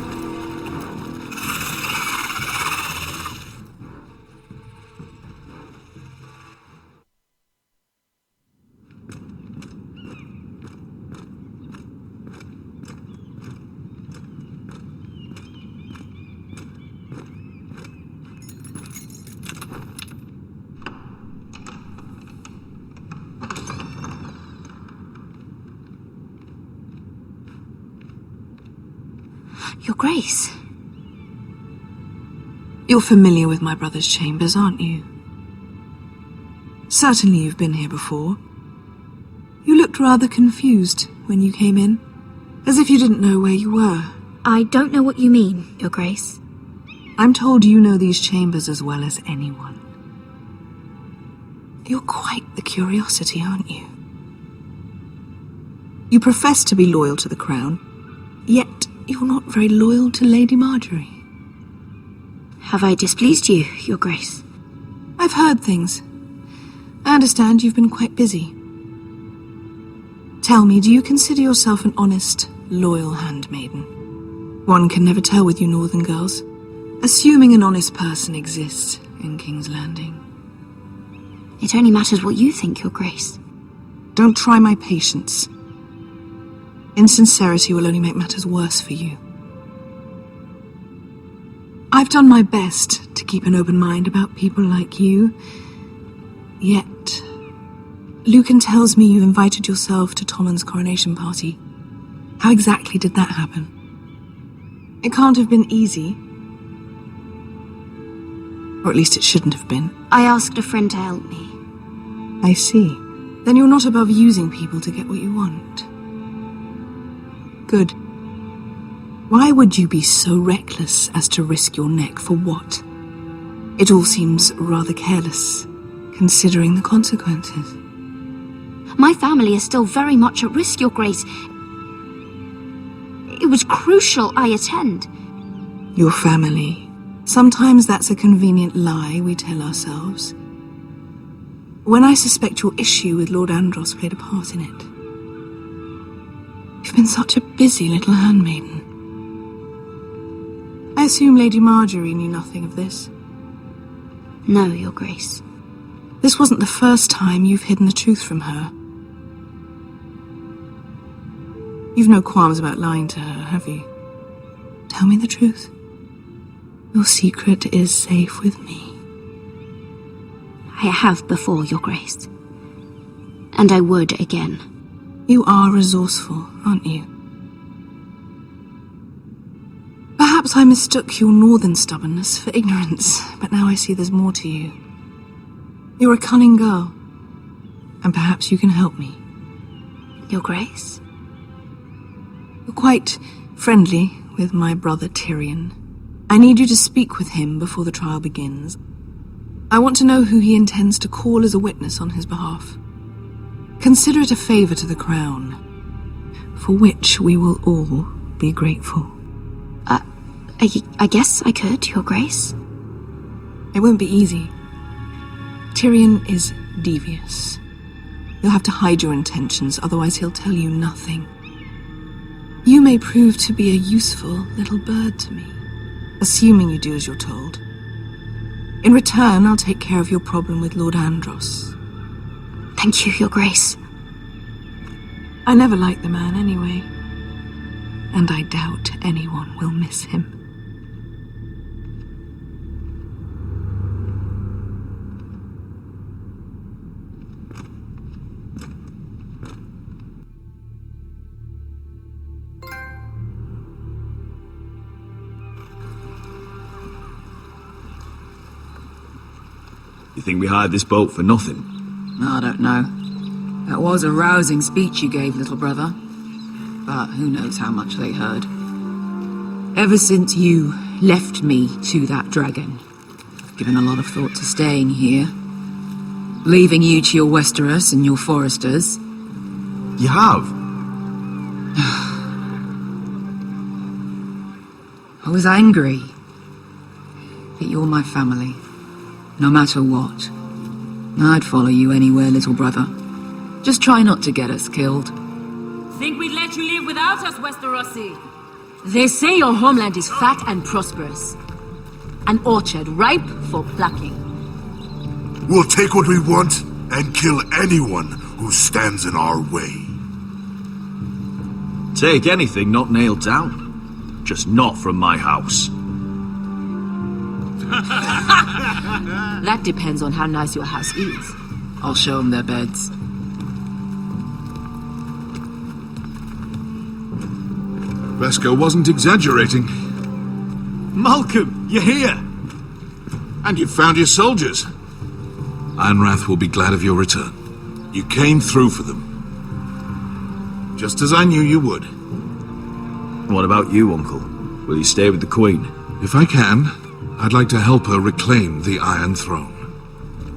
S6: Your Grace.
S2: You're familiar with my brother's chambers, aren't you? Certainly you've been here before. You looked rather confused when you came in, as if you didn't know where you were.
S6: I don't know what you mean, Your Grace.
S2: I'm told you know these chambers as well as anyone. You're quite the curiosity, aren't you? You profess to be loyal to the crown, yet you're not very loyal to Lady Marjorie.
S6: Have I displeased you, Your Grace?
S2: I've heard things. I understand you've been quite busy. Tell me, do you consider yourself an honest, loyal handmaiden? One can never tell with you northern girls. Assuming an honest person exists in King's Landing.
S6: It only matters what you think, Your Grace.
S2: Don't try my patience. Insincerity will only make matters worse for you. I've done my best to keep an open mind about people like you. Yet, Lucan tells me you invited yourself to Tommen's coronation party. How exactly did that happen? It can't have been easy. Or at least it shouldn't have been.
S6: I asked a friend to help me.
S2: I see. Then you're not above using people to get what you want. Good. Why would you be so reckless as to risk your neck for what? It all seems rather careless, considering the consequences.
S6: My family is still very much at risk, Your Grace. It was crucial I attend.
S2: Your family. Sometimes that's a convenient lie we tell ourselves. When I suspect your issue with Lord Andros played a part in it. You've been such a busy little handmaiden. I assume Lady Marjorie knew nothing of this.
S6: No, Your Grace.
S2: This wasn't the first time you've hidden the truth from her. You've no qualms about lying to her, have you? Tell me the truth. Your secret is safe with me.
S6: I have before, Your Grace. And I would again.
S2: You are resourceful, aren't you? Perhaps I mistook your northern stubbornness for ignorance, but now I see there's more to you. You're a cunning girl, and perhaps you can help me.
S6: Your Grace?
S2: You're quite friendly with my brother Tyrion. I need you to speak with him before the trial begins. I want to know who he intends to call as a witness on his behalf. Consider it a favor to the crown, for which we will all be grateful.
S6: I guess I could, Your Grace.
S2: It won't be easy. Tyrion is devious. You'll have to hide your intentions, otherwise he'll tell you nothing. You may prove to be a useful little bird to me, assuming you do as you're told. In return, I'll take care of your problem with Lord Andros.
S6: Thank you, Your Grace.
S2: I never liked the man anyway, and I doubt anyone will miss him.
S7: You think we hired this boat for nothing?
S12: I don't know. That was a rousing speech you gave, little brother. But who knows how much they heard. Ever since you left me to that dragon, I've given a lot of thought to staying here. Leaving you to your Westeros and your foresters.
S7: You have?
S12: was angry. But you're my family. No matter what. I'd follow you anywhere, little brother. Just try not to get us killed.
S11: Think we'd let you live without us, Westerosi? They say your homeland is fat and prosperous. An orchard ripe for plucking.
S13: We'll take what we want and kill anyone who stands in our way.
S7: Take anything not nailed down. Just not from my house.
S11: That depends on how nice your house is.
S12: I'll show them their beds.
S9: Vesco wasn't exaggerating.
S7: Malcolm, you're here!
S9: And you've found your soldiers. Ironrath will be glad of your return. You came through for them. Just as I knew you would.
S7: What about you, Uncle? Will you stay with the Queen?
S9: If I can, I'd like to help her reclaim the Iron Throne.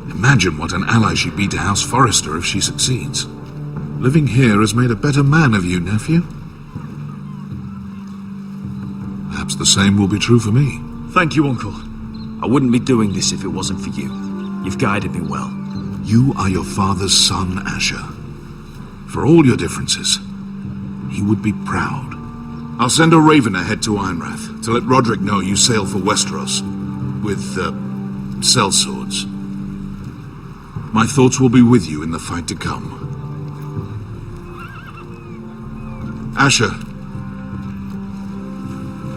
S9: Imagine what an ally she'd be to House Forrester if she succeeds. Living here has made a better man of you, nephew. Perhaps the same will be true for me.
S7: Thank you, Uncle. I wouldn't be doing this if it wasn't for you. You've guided me well.
S9: You are your father's son, Asher. For all your differences, he would be proud. I'll send a raven ahead to Ironrath to let Roderick know you sail for Westeros with, sellswords. My thoughts will be with you in the fight to come. Asher.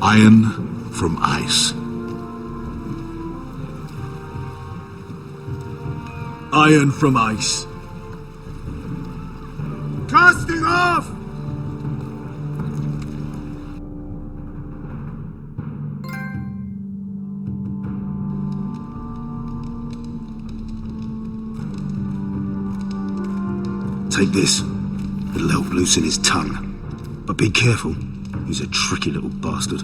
S9: Iron from ice.
S7: Iron from ice.
S13: Casting off!
S14: Take this. It'll help loosen his tongue. But be careful. He's a tricky little bastard.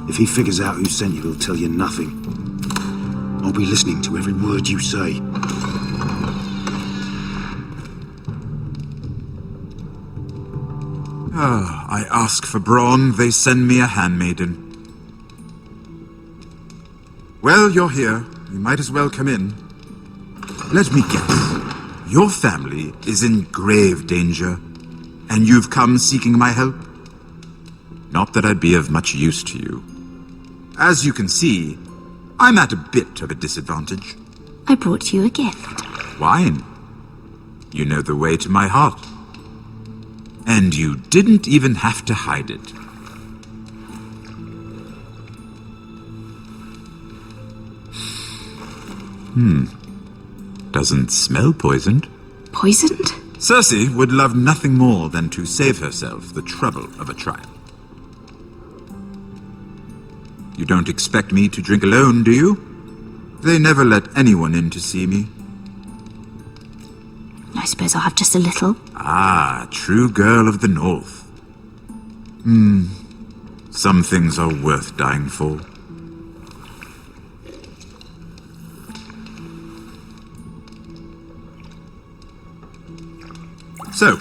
S14: If he figures out who sent you, he'll tell you nothing. I'll be listening to every word you say.
S15: I ask for brawn, they send me a handmaiden. Well, you're here. You might as well come in. Let me guess. Your family is in grave danger, and you've come seeking my help? Not that I'd be of much use to you. As you can see, I'm at a bit of a disadvantage.
S6: I brought you a gift.
S15: Wine. You know the way to my heart. And you didn't even have to hide it. Doesn't smell poisoned.
S6: Poisoned?
S15: Cersei would love nothing more than to save herself the trouble of a trial. You don't expect me to drink alone, do you? They never let anyone in to see me.
S6: I suppose I'll have just a little.
S15: Ah, true girl of the North. Some things are worth dying for. So,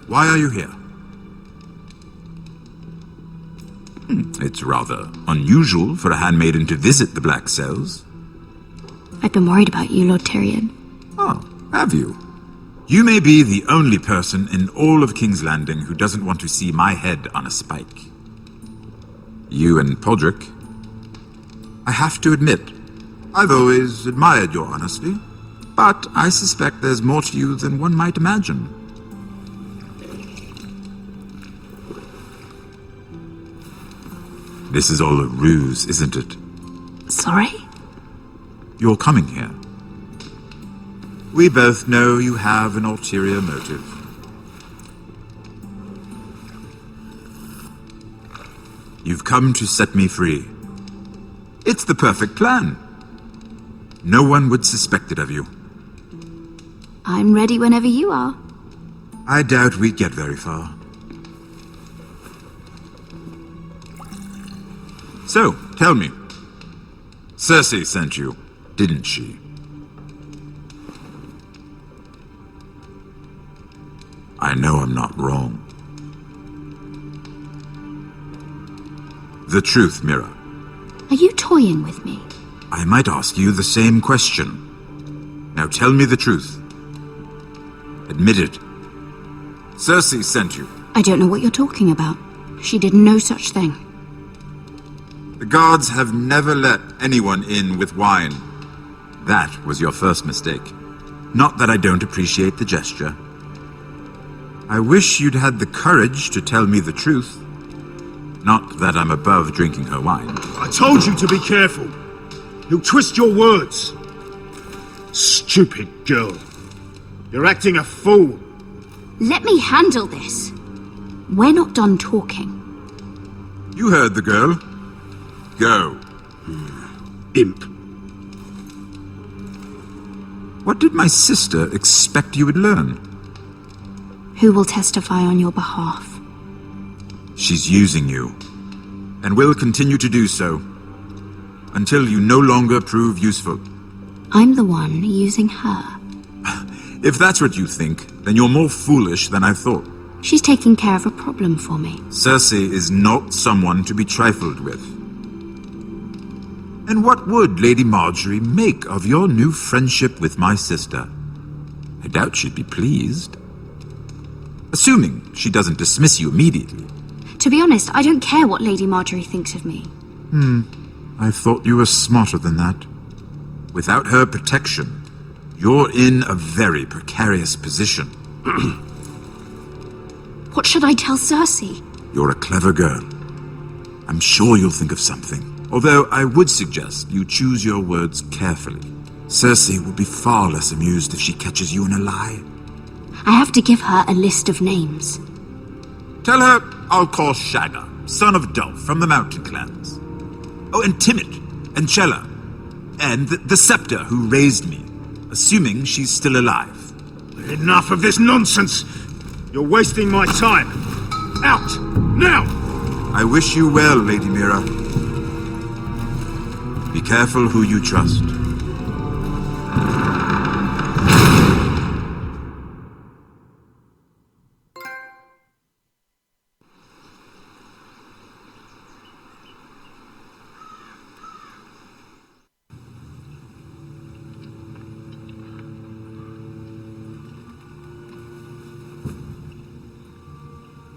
S15: why are you here? It's rather unusual for a handmaiden to visit the Black Cells.
S6: I've been worried about you, Lord Tyrion.
S15: Oh, have you? You may be the only person in all of King's Landing who doesn't want to see my head on a spike. You and Podrick. I have to admit, I've always admired your honesty, but I suspect there's more to you than one might imagine. This is all a ruse, isn't it?
S6: Sorry?
S15: You're coming here. We both know you have an ulterior motive. You've come to set me free. It's the perfect plan. No one would suspect it of you.
S6: I'm ready whenever you are.
S15: I doubt we'd get very far. So, tell me. Cersei sent you, didn't she? I know I'm not wrong. The truth, Mira.
S6: Are you toying with me?
S15: I might ask you the same question. Now tell me the truth. Admit it. Cersei sent you.
S6: I don't know what you're talking about. She did no such thing.
S15: The guards have never let anyone in with wine. That was your first mistake. Not that I don't appreciate the gesture. I wish you'd had the courage to tell me the truth. Not that I'm above drinking her wine.
S7: I told you to be careful. He'll twist your words. Stupid girl. You're acting a fool.
S6: Let me handle this. We're not done talking.
S15: You heard the girl. Go.
S14: Imp.
S15: What did my sister expect you would learn?
S6: Who will testify on your behalf?
S15: She's using you, and will continue to do so, until you no longer prove useful.
S6: I'm the one using her.
S15: If that's what you think, then you're more foolish than I thought.
S6: She's taking care of a problem for me.
S15: Cersei is not someone to be trifled with. And what would Lady Marjorie make of your new friendship with my sister? I doubt she'd be pleased. Assuming she doesn't dismiss you immediately.
S6: To be honest, I don't care what Lady Marjorie thinks of me.
S15: I thought you were smarter than that. Without her protection, you're in a very precarious position.
S6: What should I tell Cersei?
S15: You're a clever girl. I'm sure you'll think of something. Although I would suggest you choose your words carefully. Cersei will be far less amused if she catches you in a lie.
S6: I have to give her a list of names.
S15: Tell her I'll call Shagga, son of Dolph from the Mountain Clans. Oh, and Timid, and Chella, and the Scepter who raised me, assuming she's still alive.
S7: Enough of this nonsense! You're wasting my time! Out! Now!
S15: I wish you well, Lady Mira. Be careful who you trust.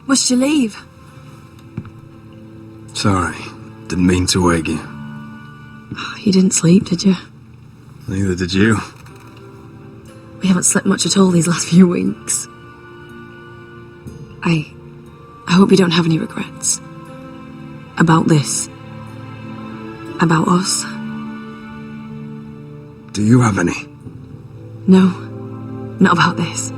S2: Must you leave?
S10: Sorry, didn't mean to wake you.
S2: You didn't sleep, did you?
S10: Neither did you.
S2: We haven't slept much at all these last few weeks. I hope you don't have any regrets. About this. About us.
S10: Do you have any?
S2: No, not about this.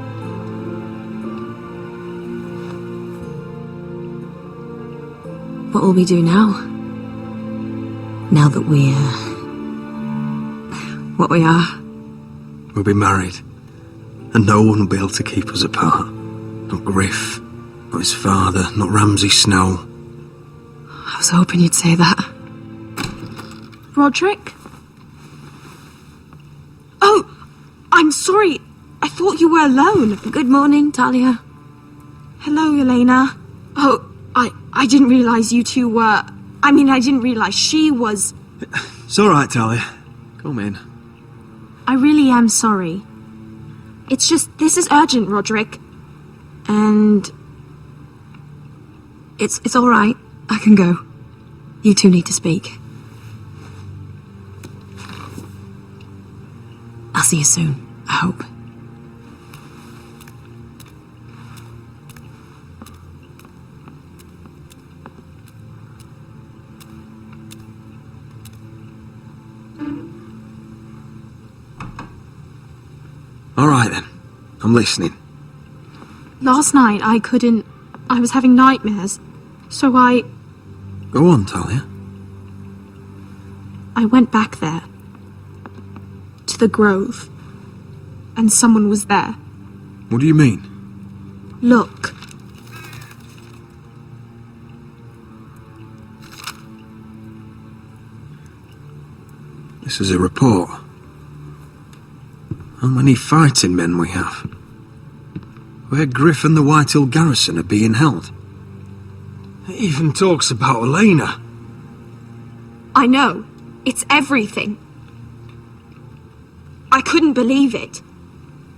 S2: What will we do now? Now that we're what we are?
S10: We'll be married. And no one will be able to keep us apart. Not Griff, not his father, not Ramsay Snow.
S2: I was hoping you'd say that. Roderick? Oh, I'm sorry. I thought you were alone. Good morning, Talia. Hello, Elena. Oh, I didn't realise you two were... I didn't realise she was...
S10: It's all right, Talia. Come in.
S2: I really am sorry. It's just, this is urgent, Roderick. And... It's all right. I can go. You two need to speak. I'll see you soon, I hope.
S10: All right, then. I'm listening.
S2: Last night, I was having nightmares, so I
S10: Go on, Talia.
S2: went back there. To the grove. And someone was there.
S10: What do you mean?
S2: Look.
S10: This is a report. How many fighting men we have? Where Griff and the Whitehill garrison are being held. It even talks about Elena.
S2: I know. It's everything. I couldn't believe it.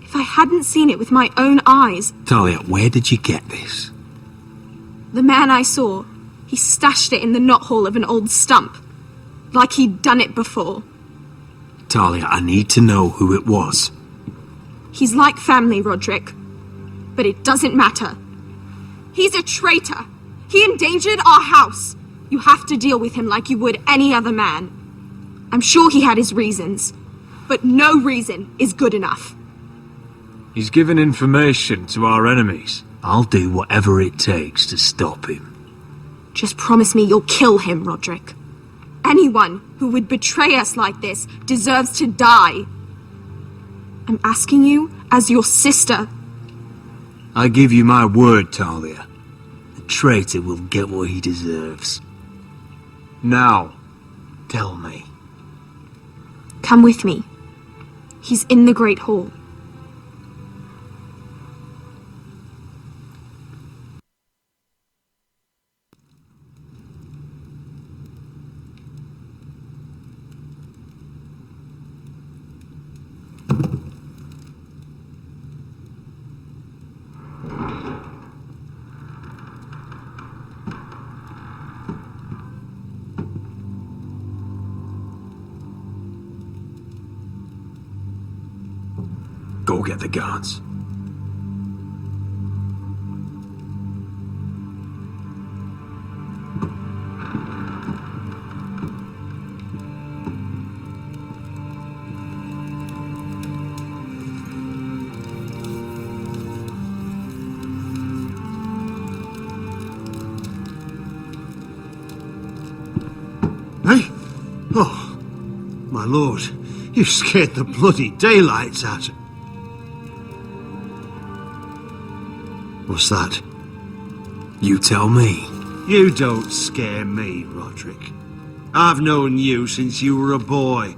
S2: If I hadn't seen it with my own eyes...
S5: Talia, where did you get this?
S2: The man I saw, he stashed it in the knothole of an old stump. Like he'd done it before.
S5: Talia, I need to know who it was.
S2: He's like family, Roderick. But it doesn't matter. He's a traitor. He endangered our house. You have to deal with him like you would any other man. I'm sure he had his reasons. But no reason is good enough.
S5: He's given information to our enemies. I'll do whatever it takes to stop him.
S2: Just promise me you'll kill him, Roderick. Anyone who would betray us like this deserves to die. I'm asking you as your sister.
S5: I give you my word, Talia. The traitor will get what he deserves. Now, tell me.
S2: Come with me. He's in the Great Hall.
S5: Go get the guards.
S14: Hey? Oh, my lord, you scared the bloody daylights out of... What's that?
S5: You tell me.
S14: You don't scare me, Roderick. I've known you since you were a boy.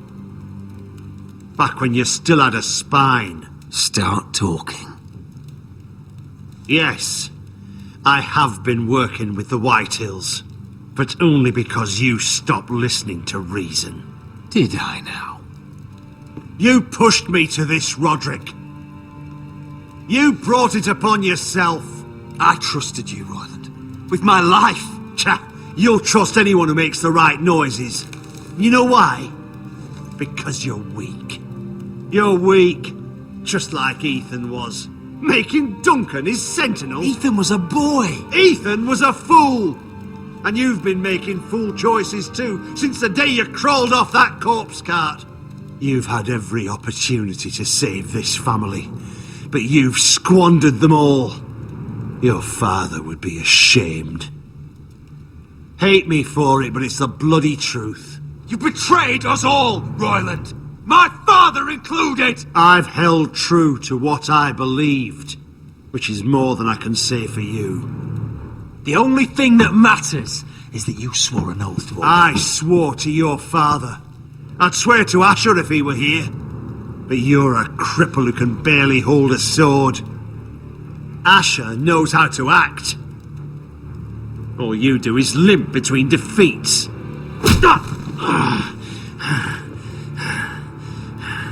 S14: Back when you still had a spine.
S5: Start talking.
S14: Yes, I have been working with the Whitehills, but only because you stopped listening to reason.
S5: Did I now?
S14: You pushed me to this, Roderick. You brought it upon yourself. I trusted you, Royland. With my life. Cha, you'll trust anyone who makes the right noises. You know why? Because you're weak. You're weak. Just like Ethan was. Making Duncan his sentinel.
S5: Ethan was a boy.
S14: Ethan was a fool. And you've been making fool choices too, since the day you crawled off that corpse cart. You've had every opportunity to save this family. But you've squandered them all. Your father would be ashamed. Hate me for it, but it's the bloody truth.
S7: You betrayed us all, Royland! My father included!
S14: I've held true to what I believed, which is more than I can say for you.
S5: The only thing that matters is that you swore an oath to
S14: I swore to your father. I'd swear to Asher if he were here. But you're a cripple who can barely hold a sword. Asher knows how to act. All you do is limp between defeats.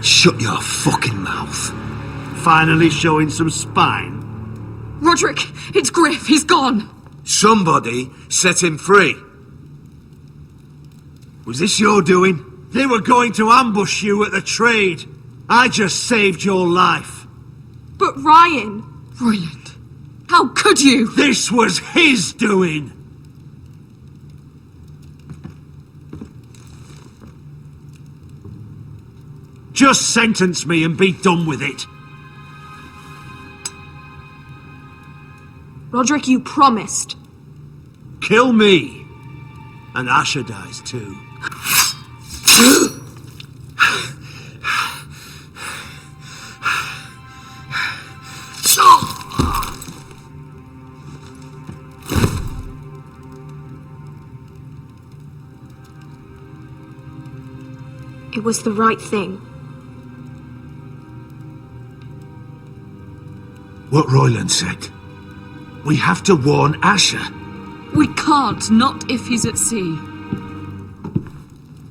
S5: Shut your fucking mouth.
S14: Finally showing some spine.
S2: Roderick, it's Griff. He's gone.
S3: Somebody set him free.
S14: Was this your doing? They were going to ambush you at the trade. I just saved your life.
S2: But Ryan... Royland, how could you?
S14: This was his doing. Just sentence me and be done with it.
S2: Roderick, you promised.
S14: Kill me. And Asher dies too.
S2: It was the right thing.
S14: What Royland said. We have to warn Asher.
S12: We can't, not if he's at sea.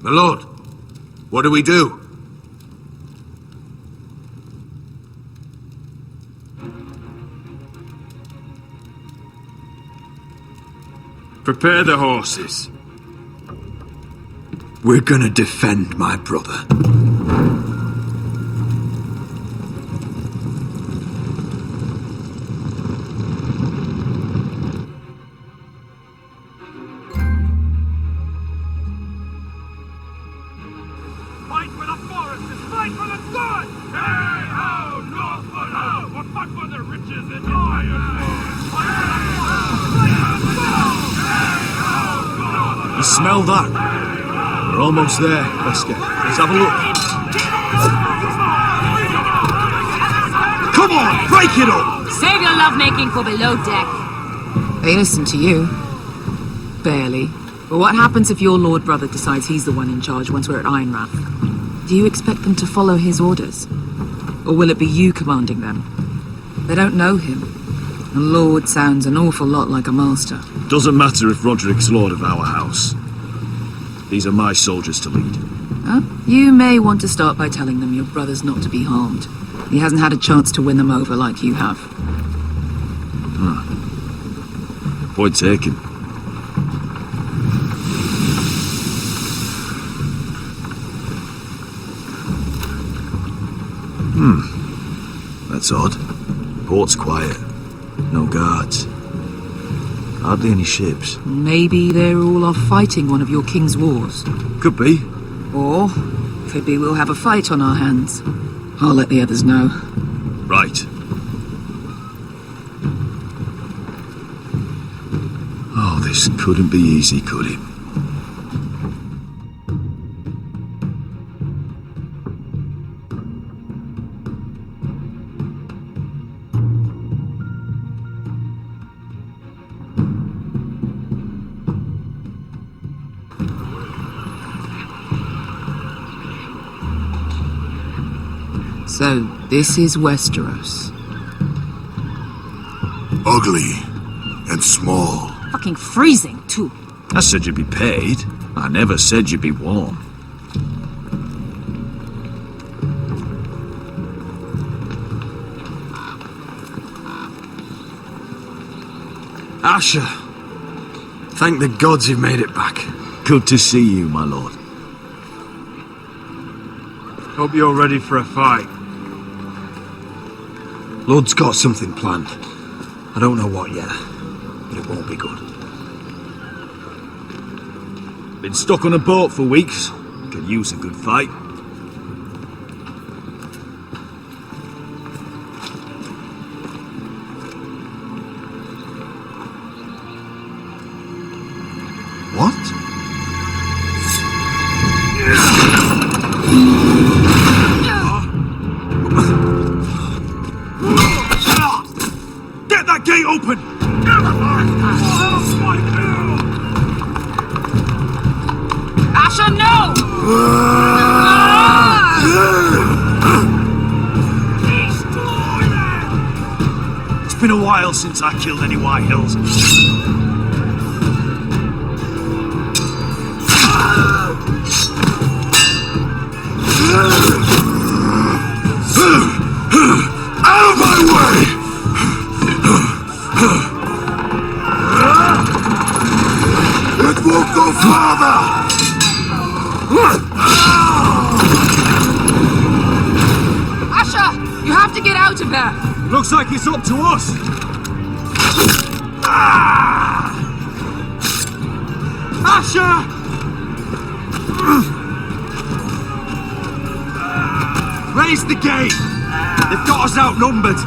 S3: My lord, what do we do?
S7: Prepare the horses.
S10: We're gonna defend my brother.
S7: Fight for the foresters! Fight for the good! Hey ho! North for ho! We'll fight for the riches and iron!
S16: You smell that? We're almost there, Wesker. Let's have a look.
S7: Come on, break it up!
S11: Save your lovemaking for below deck.
S12: They listen to you. Barely. But what happens if your lord brother decides he's the one in charge once we're at Ironrath? Do you expect them to follow his orders? Or will it be you commanding them? They don't know him. A lord sounds an awful lot like a master.
S16: Doesn't matter if Roderick's lord of our house. These are my soldiers to lead.
S12: Huh? You may want to start by telling them your brother's not to be harmed. He hasn't had a chance to win them over like you have.
S16: Point taken. That's odd. Port's quiet. No guards. Hardly any ships.
S12: Maybe they're all off fighting one of your king's wars.
S16: Could be.
S12: Or could be we'll have a fight on our hands. I'll let the others know.
S16: Right. Oh, this couldn't be easy, could it?
S12: So, this is Westeros.
S13: Ugly and small.
S11: Fucking freezing, too.
S16: I said you'd be paid. I never said you'd be warm.
S10: Asher, thank the gods you've made it back.
S16: Good to see you, my lord.
S5: Hope you're ready for a fight.
S10: Lord's got something planned. I don't know what yet, but it won't be good.
S16: Been stuck on a boat for weeks. Could use a good fight.
S10: What?
S7: Get that gate open!
S11: Asher, no!
S16: It's been a while since I killed any White Hills.
S13: Out of my way! It won't go farther!
S12: Asher, you have to get out of there!
S16: Looks like it's up to us. Asher! Raise the gate! They've got us outnumbered!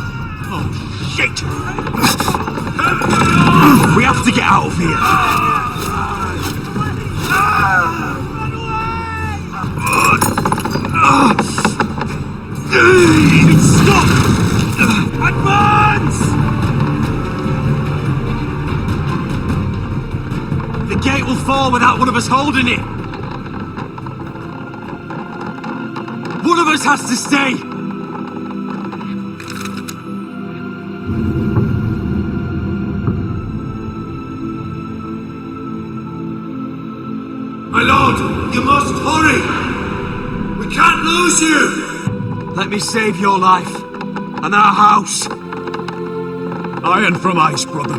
S16: Oh, shit! We have to get out of here! It's stuck! Advance! The gate will fall without one of us holding it! One of us has to stay!
S3: My lord, you must hold
S7: lose you! Let me save your life. And our house. Iron from ice, brother.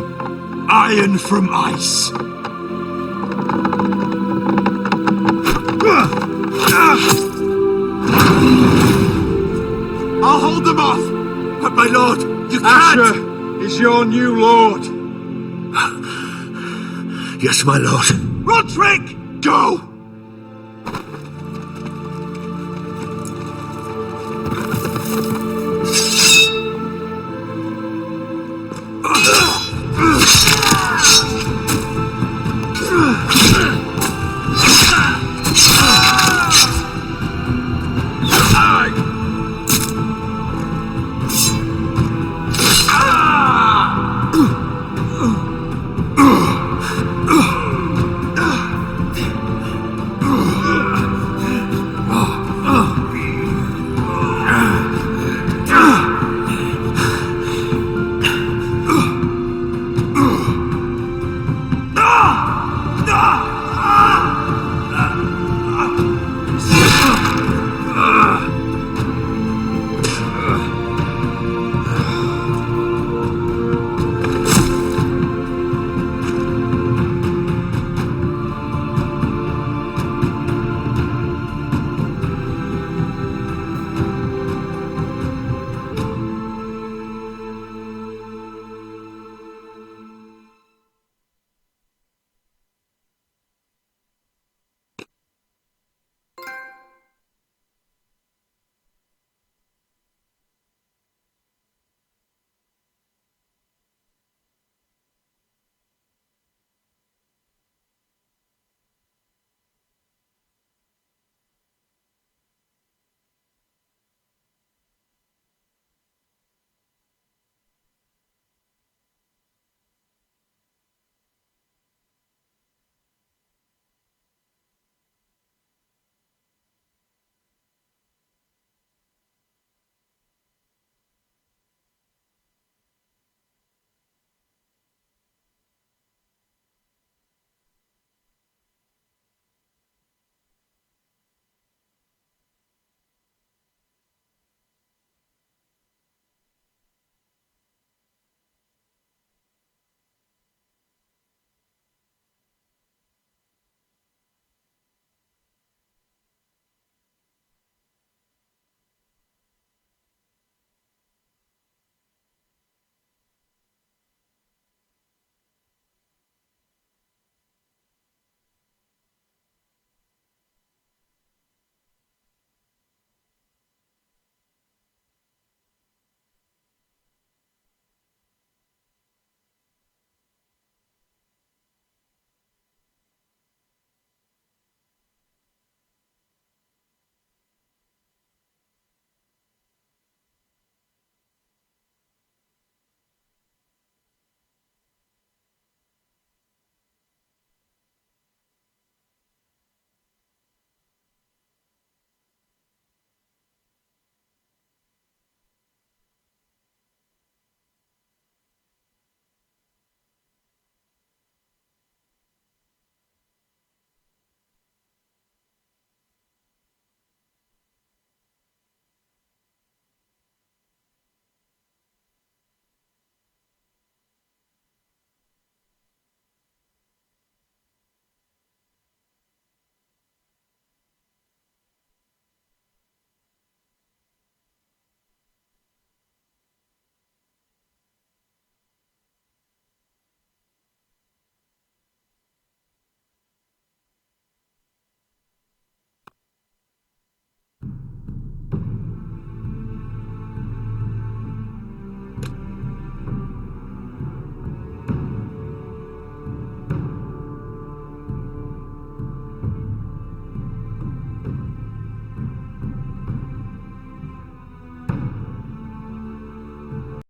S7: Iron from ice.
S3: I'll hold them off! But my lord, you can't!
S7: Asher is your new lord.
S3: Yes, my lord.
S7: Roderick!
S3: Go!